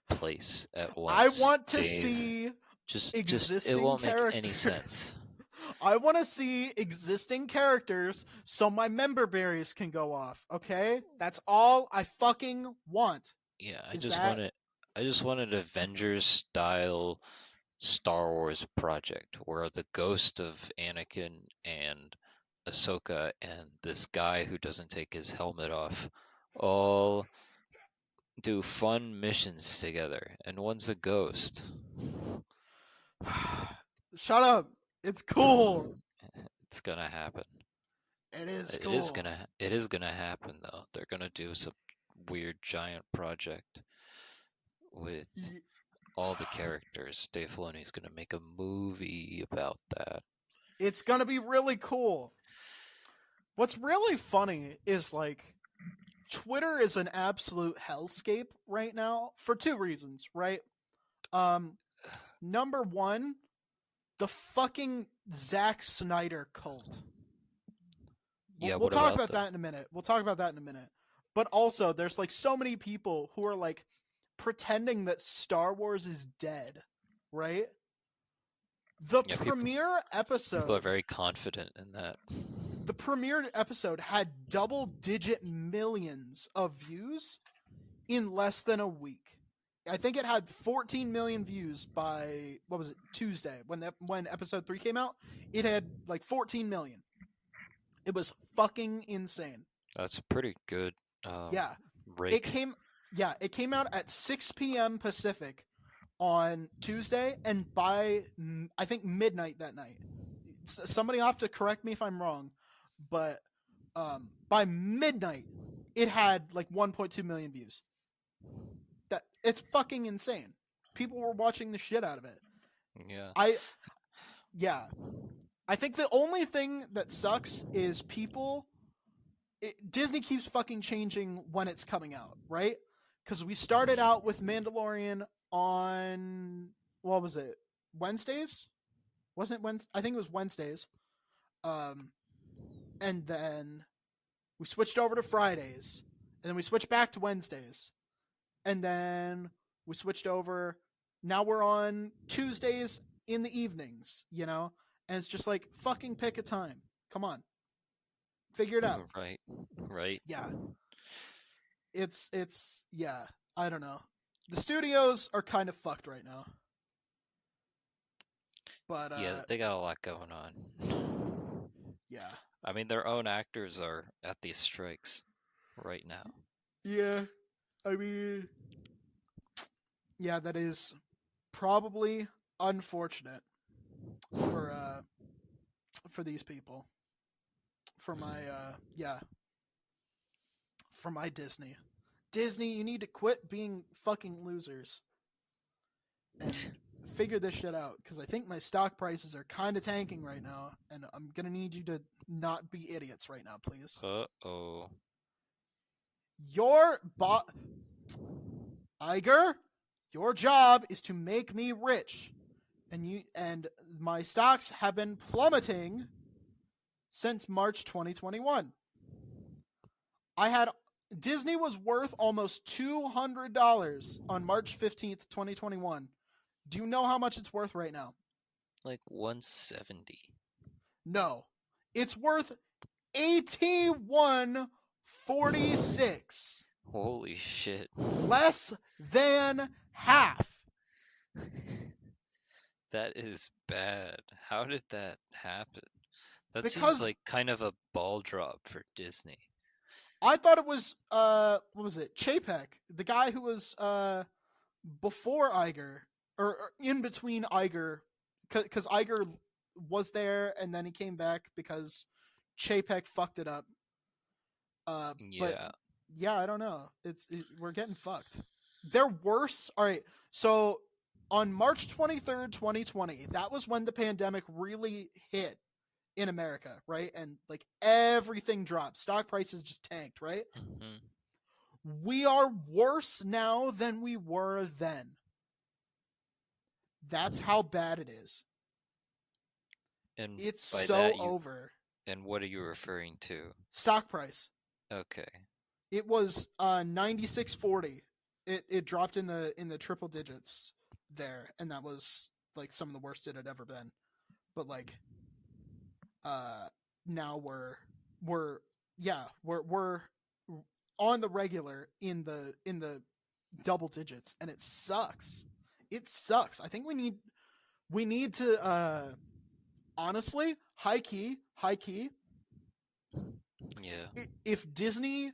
place at once. I want to Dave. see It won't make any sense. I want to see existing characters so my member berries can go off, okay? That's all I fucking want. Yeah, I just want an Avengers style Star Wars project where the ghost of Anakin and Ahsoka and this guy who doesn't take his helmet off all do fun missions together, and one's a ghost. Shut up. It's cool. It's gonna happen. It is cool. It is gonna happen though. They're gonna do some weird giant project with all the characters. Dave Filoni's gonna make a movie about that. It's gonna be really cool. What's really funny is like Twitter is an absolute hellscape right now for two reasons, right? Number one, the fucking Zack Snyder cult. Yeah, we'll talk about that in a minute. But also, there's like so many people who are like pretending that Star Wars is dead, right? The premiere episode. People are very confident in that. The premiere episode had double-digit millions of views in less than a week. I think it had 14 million views by, what was it, Tuesday, when episode 3 came out. It had like 14 million. It was fucking insane. That's a pretty good rate. It came out at 6 p.m. Pacific on Tuesday, and by, I think, midnight that night. Somebody will have to correct me if I'm wrong, but by midnight, it had like 1.2 million views. It's fucking insane. People were watching the shit out of it. Yeah. I think the only thing that sucks is Disney keeps fucking changing when it's coming out, right? Because we started out with Mandalorian on, what was it, Wednesdays? Wasn't it Wednesday? I think it was Wednesdays. And then we switched over to Fridays. And then we switched back to Wednesdays. And then we switched over. Now we're on Tuesdays in the evenings, you know? And it's just like, fucking pick a time. Come on. Figure it out. Right. Right. Yeah. It's yeah, I don't know. The studios are kind of fucked right now. But Yeah, they got a lot going on. yeah. I mean, their own actors are at these strikes right now. Yeah. I mean, yeah, that is probably unfortunate for these people. For my for my Disney. Disney, you need to quit being fucking losers and figure this shit out, because I think my stock prices are kind of tanking right now, and I'm gonna need you to not be idiots right now, please. Uh-oh. Your Iger, your job is to make me rich, and my stocks have been plummeting since March 2021. Disney was worth almost $200 on March 15th, 2021. Do you know how much it's worth right now? Like 170. No. It's worth 81.46. Holy shit. Less than half. That is bad. How did that happen? That seems Because like kind of a ball drop for Disney. I thought it was what was it? Chapek, the guy who was before Iger, or in between Iger, because Iger was there and then he came back because Chapek fucked it up. But Yeah. yeah, I don't know. We're getting fucked. They're worse. All right, so on March 23rd, 2020, that was when the pandemic really hit in America, right? And like everything dropped. Stock prices just tanked, right? Mhm. We are worse now than we were then. That's how bad it is. And It's by so that over. and what are you referring to? Stock price. Okay. It was 96.40. It dropped in the triple digits there, and that was like some of the worst it had ever been. But like now we're on the regular in the double digits, and it sucks. It sucks. I think we need to honestly, high key, Yeah. if Disney,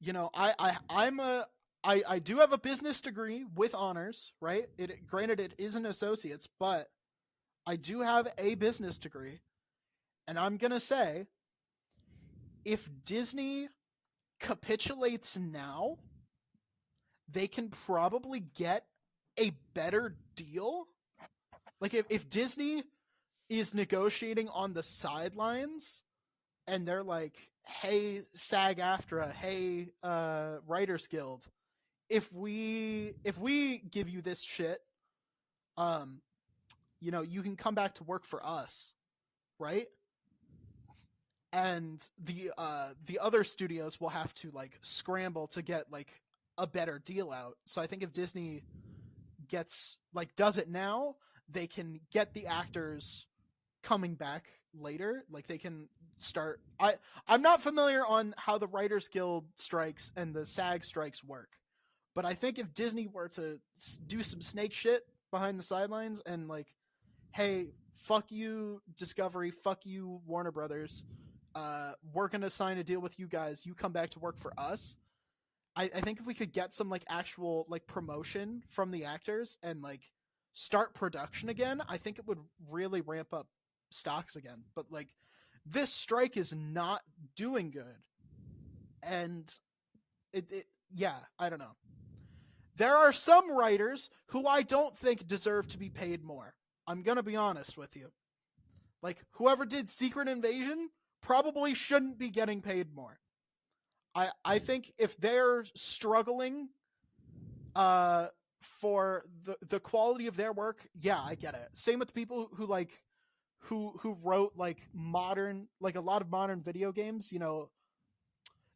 I do have a business degree with honors, right? Granted, it is an associate's, but I do have a business degree, and I'm gonna say, if Disney capitulates now, they can probably get a better deal. Like if Disney is negotiating on the sidelines and they're like, hey, SAG-AFTRA, hey, Writers Guild, if we give you this shit, you can come back to work for us, right? And the other studios will have to like scramble to get like a better deal out. So I think if Disney does it now, they can get the actors coming back later. Like they can start. I'm not familiar on how the Writers Guild strikes and the SAG strikes work, but I think if Disney were to do some snake shit behind the sidelines and like, hey, fuck you Discovery, fuck you Warner Brothers, we're gonna sign a deal with you guys. You come back to work for us. I think if we could get some like actual like promotion from the actors and like start production again, I think it would really ramp up stocks again. But like this strike is not doing good, and yeah, I don't know. There are some writers who I don't think deserve to be paid more. I'm gonna be honest with you. Like whoever did Secret Invasion probably shouldn't be getting paid more. I think if they're struggling for the quality of their work, yeah, I get it. Same with the people who wrote like modern, like a lot of modern video games. The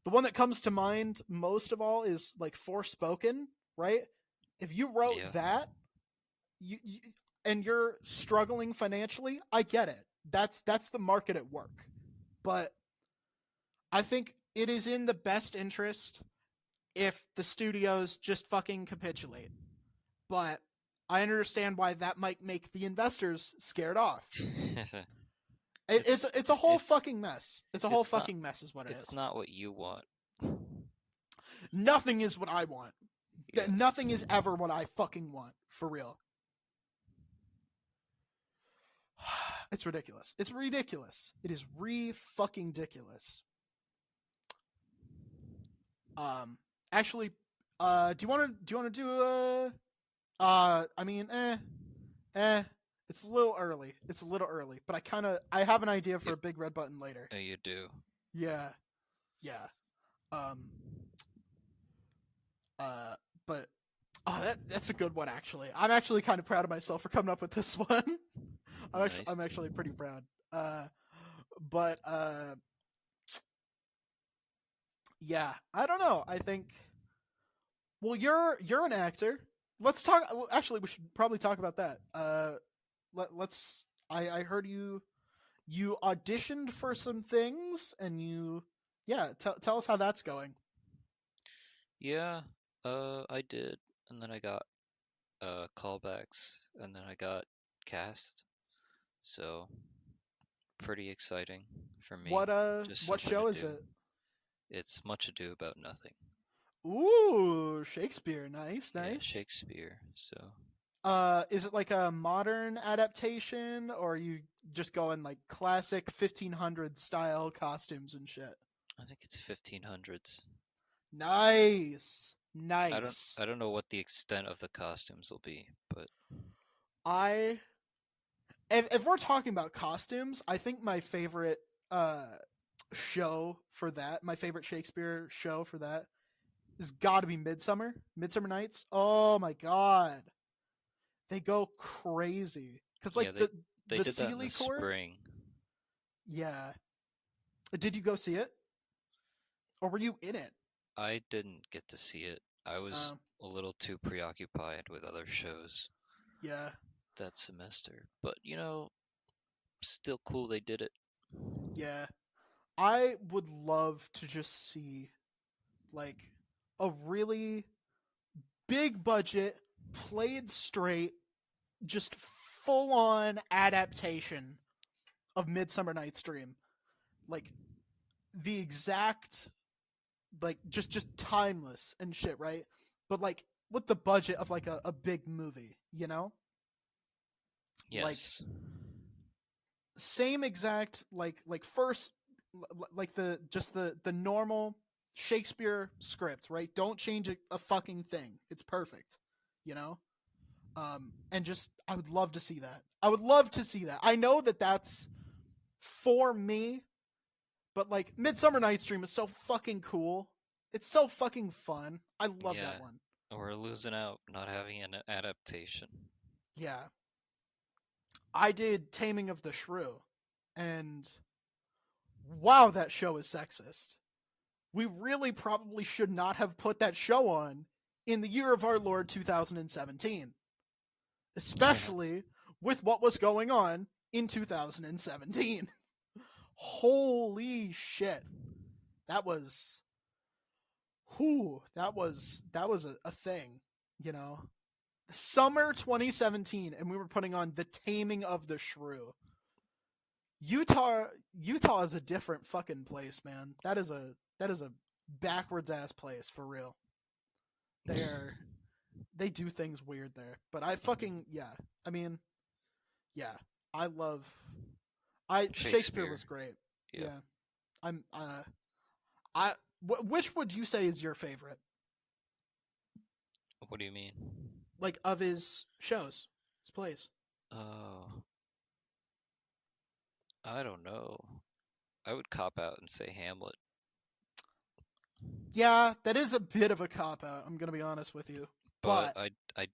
one that comes to mind most of all is like Forspoken, right? If you wrote Yeah. that, you and you're struggling financially, I get it. That's the market at work. But I think it is in the best interest if the studios just fucking capitulate. But I understand why that might make the investors scared off. It's a whole it's fucking mess. It's a whole fucking mess is what it it's is. not what you want. Nothing is what I want. Yes. Nothing is ever what I fucking want. For real. It's ridiculous. It's ridiculous. It is fucking ridiculous. Actually, do you want to do I mean, it's a little early. It's a little early, but I have an idea for a big red button later. Oh, you do. Yeah. But that's a good one actually. I'm actually kind of proud of myself for coming up with this one. I'm actually pretty proud. But yeah, I don't know. I think. Well, you're an actor. Let's talk. Actually, we should probably talk about that. Let's. I heard you auditioned for some things, and tell us how that's going. Yeah, I did, and then I got callbacks, and then I got cast. So pretty exciting for me. Just What something show to is do. it? It's Much Ado About Nothing. Ooh, Shakespeare. Nice. Yeah, Shakespeare. So is it like a modern adaptation, or are you just going like classic 1500 style costumes and shit? I think it's 1500s. Nice. I don't know what the extent of the costumes will be, but if we're talking about costumes, I think my favorite show for that, my favorite Shakespeare show for that has got to be Midsummer Nights. Oh my god. They go crazy cuz like yeah, they the did that in Sealy the Court. spring. Yeah. Did you go see it? Or were you in it? I didn't get to see it. I was a little too preoccupied with other shows Yeah. that semester. But, still cool they did it. Yeah. I would love to just see like a really big budget, played straight, just full on adaptation of Midsummer Night's Dream. Like the exact like just timeless and shit, right? But like with the budget of like a big movie, you know? Like Yes. same exact like first like the normal Shakespeare script, right? Don't change a fucking thing. It's perfect, you know? And just I would love to see that. I would love to see that. I know that that's for me, but like Midsummer Night's Dream is so fucking cool. It's so fucking fun. I love Yeah. that one. We're losing out not having an adaptation. Yeah. I did Taming of the Shrew, and wow, that show is sexist. We really probably should not have put that show on in the year of our Lord 2017. Especially with what was going on in 2017. Holy shit. That was that was a thing, you know. Summer 2017 and we were putting on The Taming of the Shrew. Utah is a different fucking place, man. That is a backwards ass place for real. They do things weird there. But I fucking I mean, yeah. I love Shakespeare was great. Yep. Yeah. I'm which would you say is your favorite? What do you mean? Like of his shows, his plays. Oh. I don't know. I would cop out and say Hamlet. Yeah, that is a bit of a cop out, I'm going to be honest with you. But I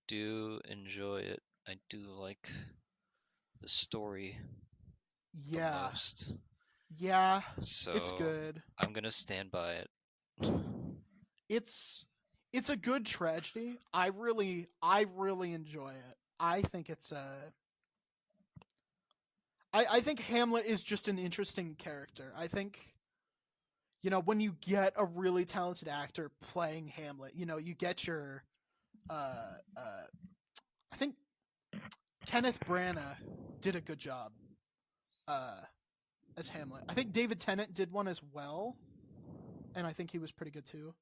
do enjoy it. I do like the story the most. Yeah, So it's good. I'm gonna stand by it. It's a good tragedy. I really enjoy it. I think it's I think Hamlet is just an interesting character. I think when you get a really talented actor playing Hamlet, you get your I think Kenneth Branagh did a good job as Hamlet. I think David Tennant did one as well, and I think he was pretty good too.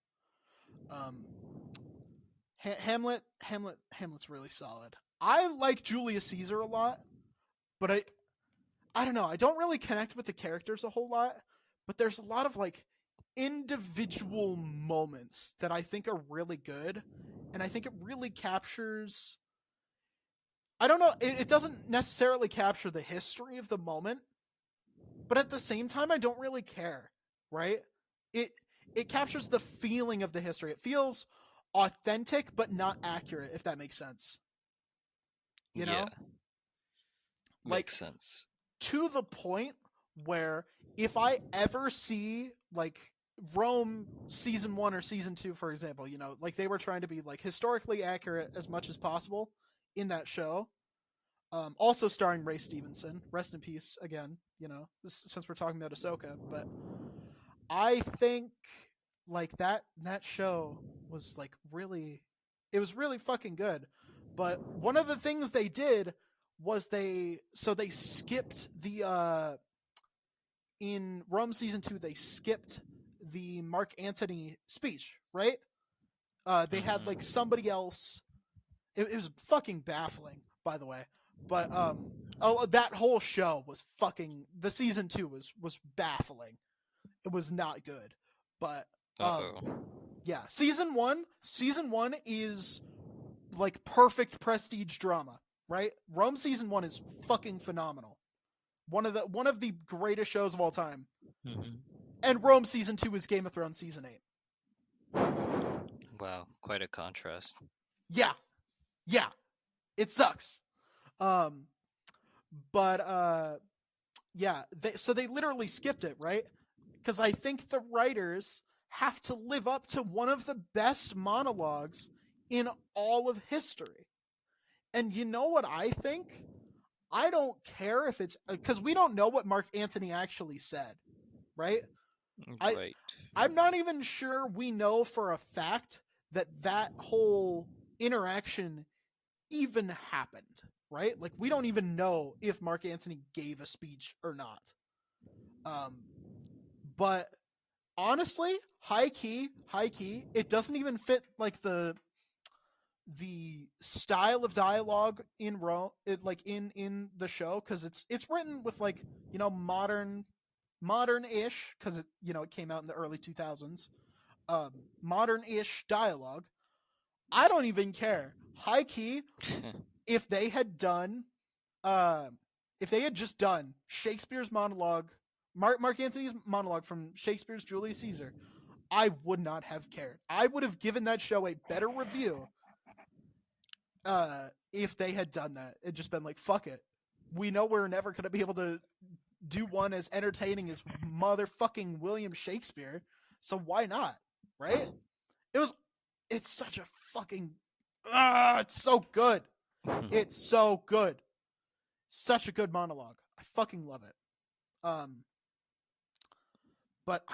Hamlet's really solid. I like Julius Caesar a lot, but I don't know. I don't really connect with the characters a whole lot, but there's a lot of like individual moments that I think are really good, and I think it really captures. I don't know. It doesn't necessarily capture the history of the moment, but at the same time, I don't really care. Right? It captures the feeling of the history. It feels authentic, but not accurate. If that makes sense. You Yeah, know, like makes sense. to the point where if I ever see like Rome season 1 or season 2, for example, like they were trying to be like historically accurate as much as possible in that show. Also starring Ray Stevenson, rest in peace again. Since we're talking about Ahsoka, but I think like that show was like really, it was really fucking good. But one of the things they did was they skipped the in Rome season 2 they skipped the Mark Antony speech, right? They had like somebody else. It was fucking baffling, by the way. But that whole show was fucking. The season 2 was baffling. It was not good. But yeah, season one is like perfect prestige drama, right? Rome season 1 is fucking phenomenal. One of the greatest shows of all time. Mm-hmm. And Rome season 2 is Game of Thrones season 8. Wow, quite a contrast. Yeah. It sucks. But yeah, they literally skipped it, right? Because I think the writers have to live up to one of the best monologues in all of history. And you know what I think? I don't care if it's because we don't know what Mark Antony actually said, right? Right. I'm not even sure we know for a fact that whole interaction even happened, right? Like we don't even know if Mark Antony gave a speech or not. But honestly, high key, it doesn't even fit like the style of dialogue in Rome, in the show, because it's written with like modern-ish, because it came out in the early 2000s, modern-ish dialogue. I don't even care. High key, if they had just done Shakespeare's monologue, Mark Antony's monologue from Shakespeare's Julius Caesar, I would not have cared. I would have given that show a better review if they had done that and just been like, fuck it. We know we're never going to be able to do one as entertaining as motherfucking William Shakespeare, so why not? Right? It's such a fucking it's so good. It's so good. Such a good monologue. I fucking love it. But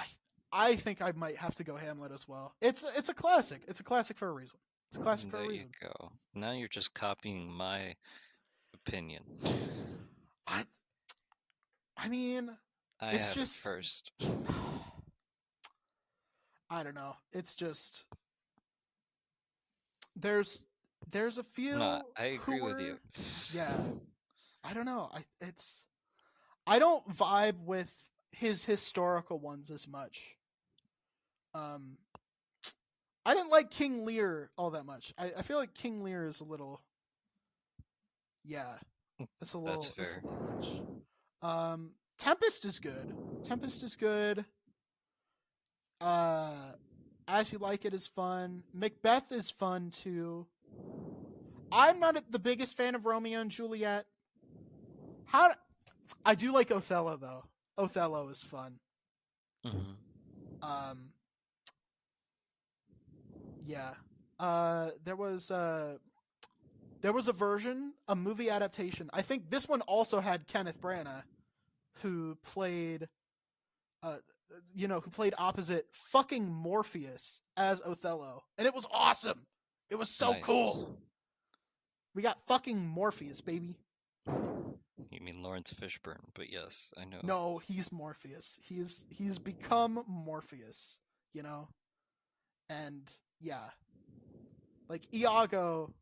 I think I might have to go Hamlet as well. It's a classic. It's a classic for a reason. It's a classic for a reason. There you go. Now you're just copying my opinion. I mean, it's have just it first. I don't know. It's just there's a few. No, I agree with you. Yeah, I don't know. I don't vibe with his historical ones as much. I didn't like King Lear all that much. I feel like King Lear is a little. Yeah, it's a little. That's fair. It's a little much. Tempest is good. Tempest is good. As You Like It is fun. Macbeth is fun too. I'm not the biggest fan of Romeo and Juliet. I do like Othello though. Othello is fun. Mm-hmm. Yeah. There was a version, a movie adaptation. I think this one also had Kenneth Branagh, who played who played opposite fucking Morpheus as Othello, and it was awesome. It was so Nice. cool. We got fucking Morpheus, baby. You mean Lawrence Fishburne, but yes, I know. No, he's Morpheus. He's become Morpheus, and yeah, like Iago's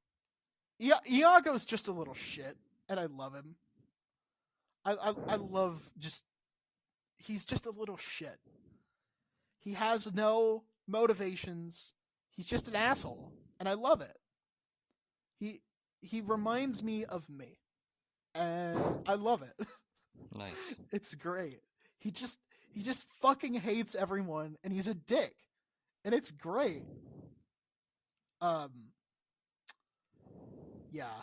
just a little shit, and I love him. I love he's just a little shit. He has no motivations. He's just an asshole, and I love it. He reminds me of me, and I love it. Nice. It's great. He just fucking hates everyone, and he's a dick, and it's great. Yeah.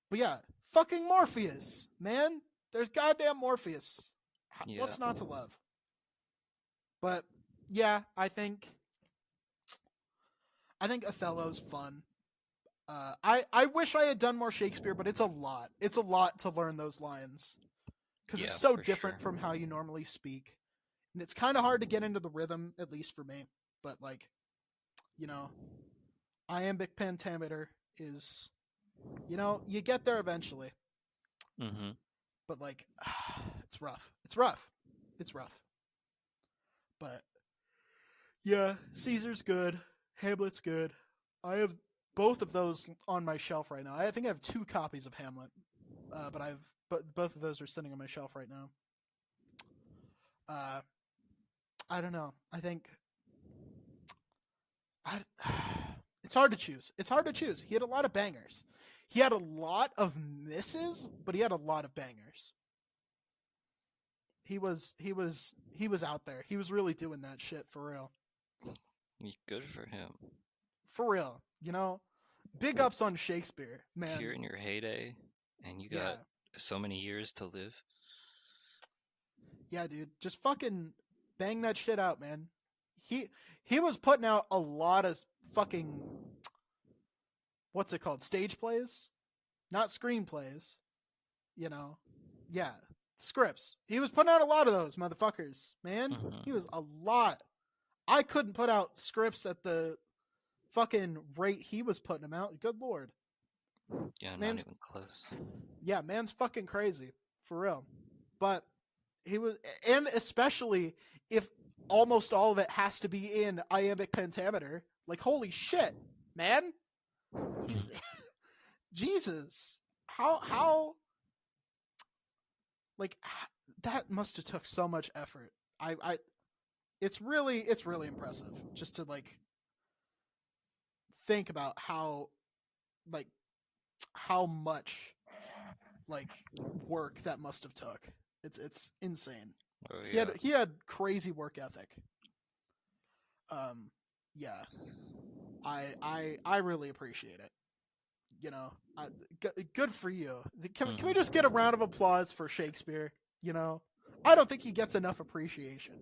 But yeah, fucking Morpheus, man. There's goddamn Morpheus. Yeah. What's not to love? But yeah, I think Othello's fun. I wish I had done more Shakespeare, but it's a lot. It's a lot to learn those lines because it's so for different sure. from how you normally speak, and it's kind of hard to get into the rhythm, at least for me. But like, iambic pentameter is, you get there eventually. Mm-hmm. But like, it's rough. It's rough. It's rough. But yeah, Caesar's good. Hamlet's good. I have both of those on my shelf right now. I think I have 2 copies of Hamlet, but both of those are sitting on my shelf right now. I don't know. I think it's hard to choose. It's hard to choose. He had a lot of bangers. He had a lot of misses, but he had a lot of bangers. He was out there. He was really doing that shit for real. Good for him. For real, big ups on Shakespeare, man. If you're in your heyday and you got so many years to live. Yeah, dude, just fucking bang that shit out, man. He was putting out a lot of fucking, what's it called? Stage plays, not screenplays. Yeah, scripts. He was putting out a lot of those motherfuckers, man. Mm-hmm. He was a lot. I couldn't put out scripts at the fucking rate he was putting them out. Good lord. Yeah, not even close. Yeah, man's fucking crazy. For real. But he was, and especially if almost all of it has to be in iambic pentameter. Like, holy shit, man. Jesus. How like, that must have took so much effort. It's really impressive just to like think about how much like work that must have took. It's insane. Oh, yeah. He had crazy work ethic. Yeah. I really appreciate it. Good for you. Can we just get a round of applause for Shakespeare? I don't think he gets enough appreciation.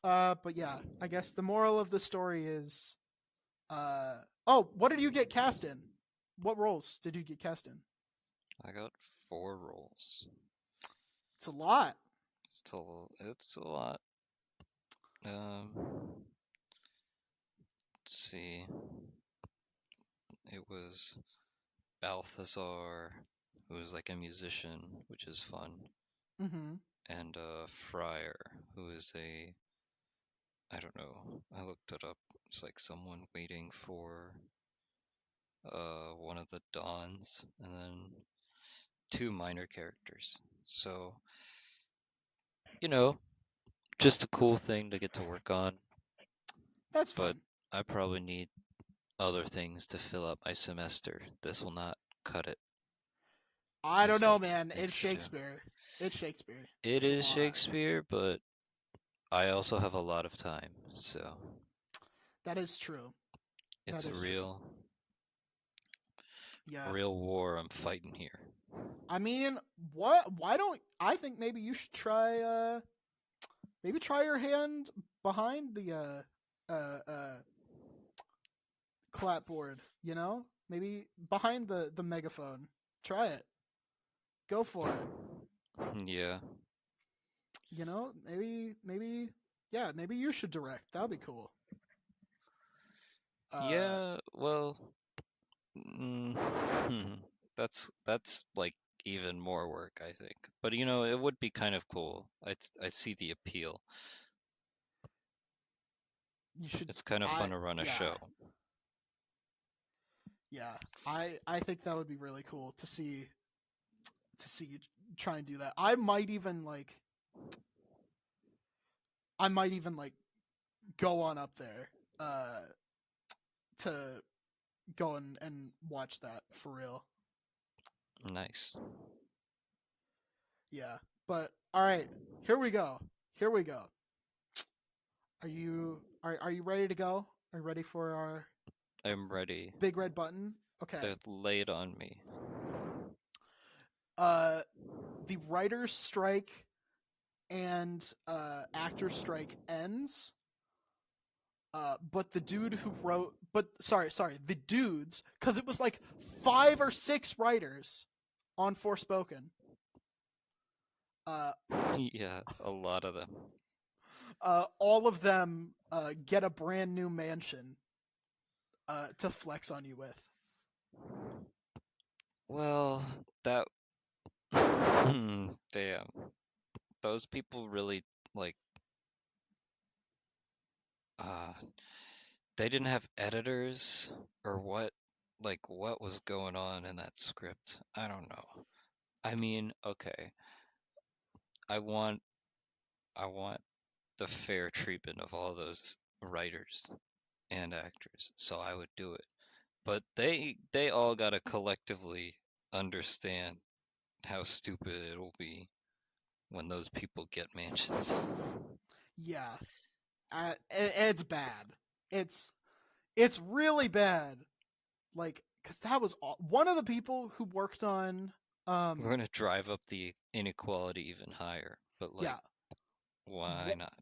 But yeah, I guess the moral of the story is, what did you get cast in? What roles did you get cast in? I got 4 roles. It's a lot. It's a lot. Let's see. It was Balthazar, who was like a musician, which is fun, Mm-hmm. and Friar, who is I don't know, I looked it up. It's like someone waiting for one of the Dons, and then 2 minor characters. So, just a cool thing to get to work on. That's But fun. I probably need other things to fill up my semester. This will not cut it. I don't There's, know, like, man. things It's to do. Shakespeare. It's Shakespeare. It It's a is lot. Shakespeare, but I also have a lot of time, so That is true. it's That a is true. Yeah. real war I'm fighting here. I mean, why don't I think maybe you should try your hand behind the clapboard, Maybe behind the megaphone. Try it. Go for it. Yeah. You know, maybe you should direct. That would be cool. Yeah, well, mm, that's like even more work, I think. But you know, it would be kind of cool. I see the appeal. You should. It's kind of fun to run a Yeah. show. Yeah. I think that would be really cool to see you try and do that. I might even like go on up there to go and watch that for real. Nice. Yeah. But all right, here we go. Are you ready to go? Are you ready for our I'm ready. big red button? Okay. Lay it on me. The writer's strike and actor strike ends. But the dude who wrote, the dudes, because it was like 5 or 6 writers on Forspoken. Yeah, a lot of them. All of them get a brand new mansion to flex on you with. Well, that damn. Those people really like they didn't have editors or what, like what was going on in that script? I don't know. I mean, okay. I want I want the fair treatment of all those writers and actors, so I would do it. But they all gotta collectively understand how stupid it'll be when those people get mansions. Yeah, it's bad. It's really bad. Like, cause that was one of the people who worked on. We're gonna drive up the inequality even higher, but like, Yeah, why not?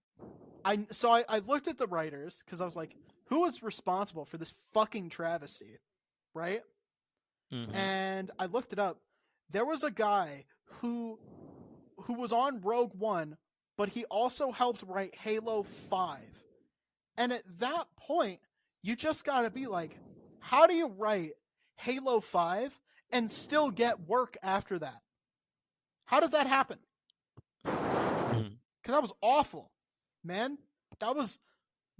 I looked at the writers because I was like, who was responsible for this fucking travesty, right? Mm-hmm. And I looked it up. There was a guy who was on Rogue One, but he also helped write Halo 5. And at that point, you just gotta be like, how do you write Halo 5 and still get work after that? How does that happen? Because that was awful, man. That was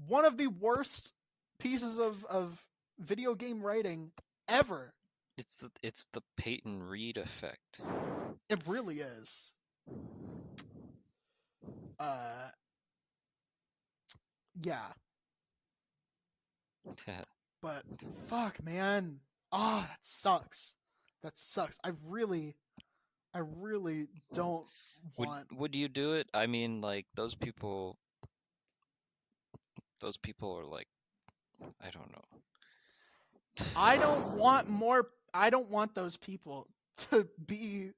one of the worst pieces of video game writing ever. It's the Peyton Reed effect. It really is. Yeah. But fuck, man. That sucks. I really don't want. Would you do it? I mean, like those people are like, I don't know. I don't want more. I don't want those people to be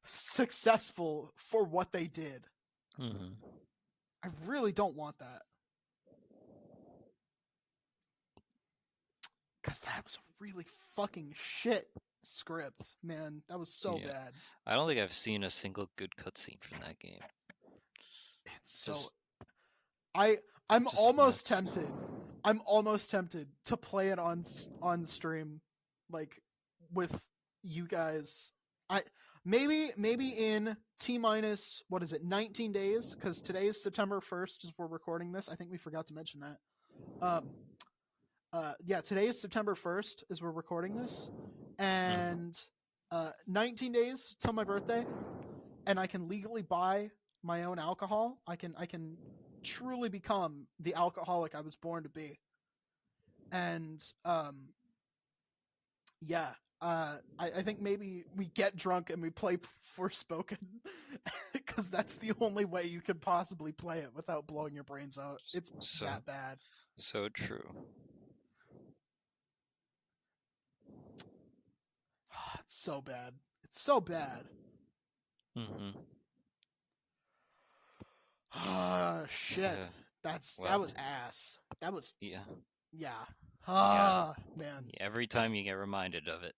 successful for what they did. Mm-hmm. I really don't want that. Because that was a really fucking shit script, man. That was so bad. I don't think I've seen a single good cutscene from that game. It's Just, so. I'm almost nuts. tempted. I'm almost tempted to play it on stream, like with you guys. Maybe in T-minus, what is it, 19 days? Because today is September 1st as we're recording this. I think we forgot to mention that. Yeah, today is September 1st as we're recording this, and 19 days till my birthday, and I can legally buy my own alcohol. I can truly become the alcoholic I was born to be. And yeah, I think maybe we get drunk and we play Forspoken because that's the only way you could possibly play it without blowing your brains out. It's that bad. So true. It's so bad. It's so bad. Mm-hmm. Shit. That was ass. That was yeah. Man. Every time you get reminded of it.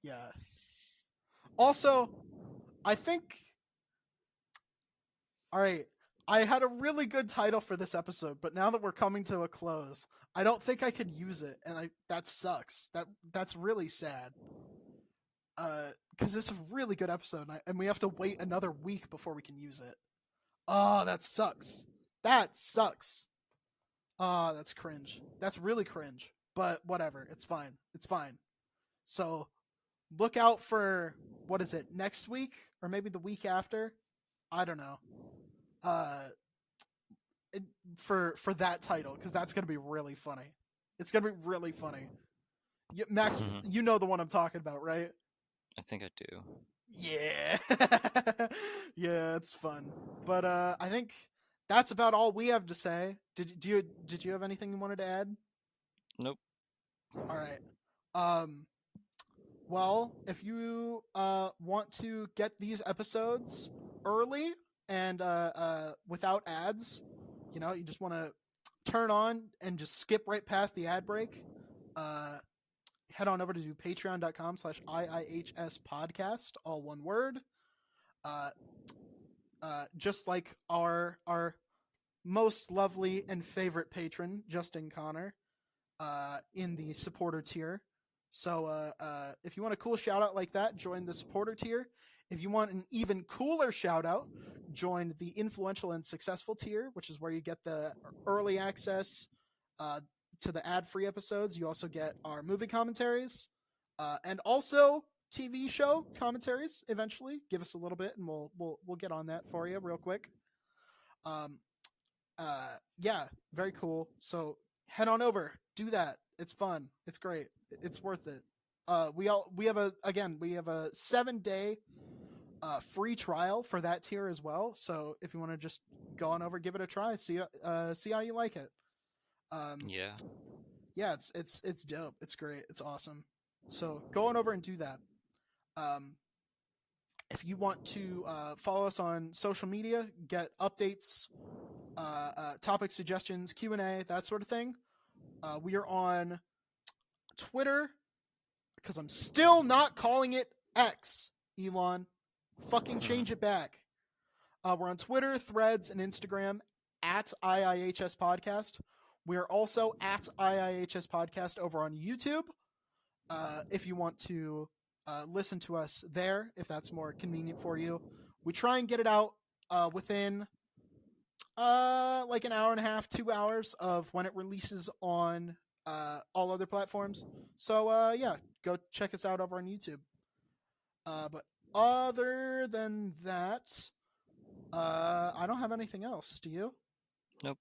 Yeah. Also, I think All right. I had a really good title for this episode, but now that we're coming to a close, I don't think I can use it, and that sucks. That's really sad. Because it's a really good episode, and we have to wait another week before we can use it. Oh, that sucks. That sucks. Oh, that's cringe. That's really cringe. But whatever. It's fine. It's fine. So look out for, what is it, next week? Or maybe the week after? I don't know. For that title, because that's going to be really funny. It's going to be really funny. Max, you know the one I'm talking about, right? I think I do. Yeah. Yeah, it's fun. But I think that's about all we have to say. Did you have anything you wanted to add? Nope. All right. Well, if you want to get these episodes early and without ads, you just want to turn on and just skip right past the ad break, head on over to patreon.com/IIHS podcast, all one word. Just like our most lovely and favorite patron, Justin Connor, in the supporter tier. So if you want a cool shout out like that, join the supporter tier. If you want an even cooler shout out, join the influential and successful tier, which is where you get the early access to the ad-free episodes. You also get our movie commentaries and also TV show commentaries. Eventually, give us a little bit, and we'll get on that for you real quick. Yeah, very cool. So head on over, do that. It's fun. It's great. It's worth it. We have a 7-day free trial for that tier as well. So if you want to just go on over, give it a try, see how you like it. Yeah. Yeah, it's dope. It's great. It's awesome. So go on over and do that. If you want to follow us on social media, get updates, topic suggestions, Q&A, that sort of thing, we are on Twitter, because I'm still not calling it X, Elon. Fucking change it back. We're on Twitter, Threads, and Instagram at IIHS Podcast. We are also at IIHS Podcast over on YouTube. If you want to listen to us there, if that's more convenient for you. We try and get it out within like an hour and a half, 2 hours of when it releases on all other platforms. So yeah, go check us out over on YouTube. But other than that, I don't have anything else. Do you? Nope.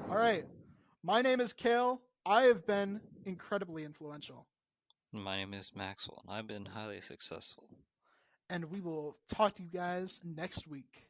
All right. My name is Kael. I have been incredibly influential. My name is Maxwell, and I've been highly successful. And we will talk to you guys next week.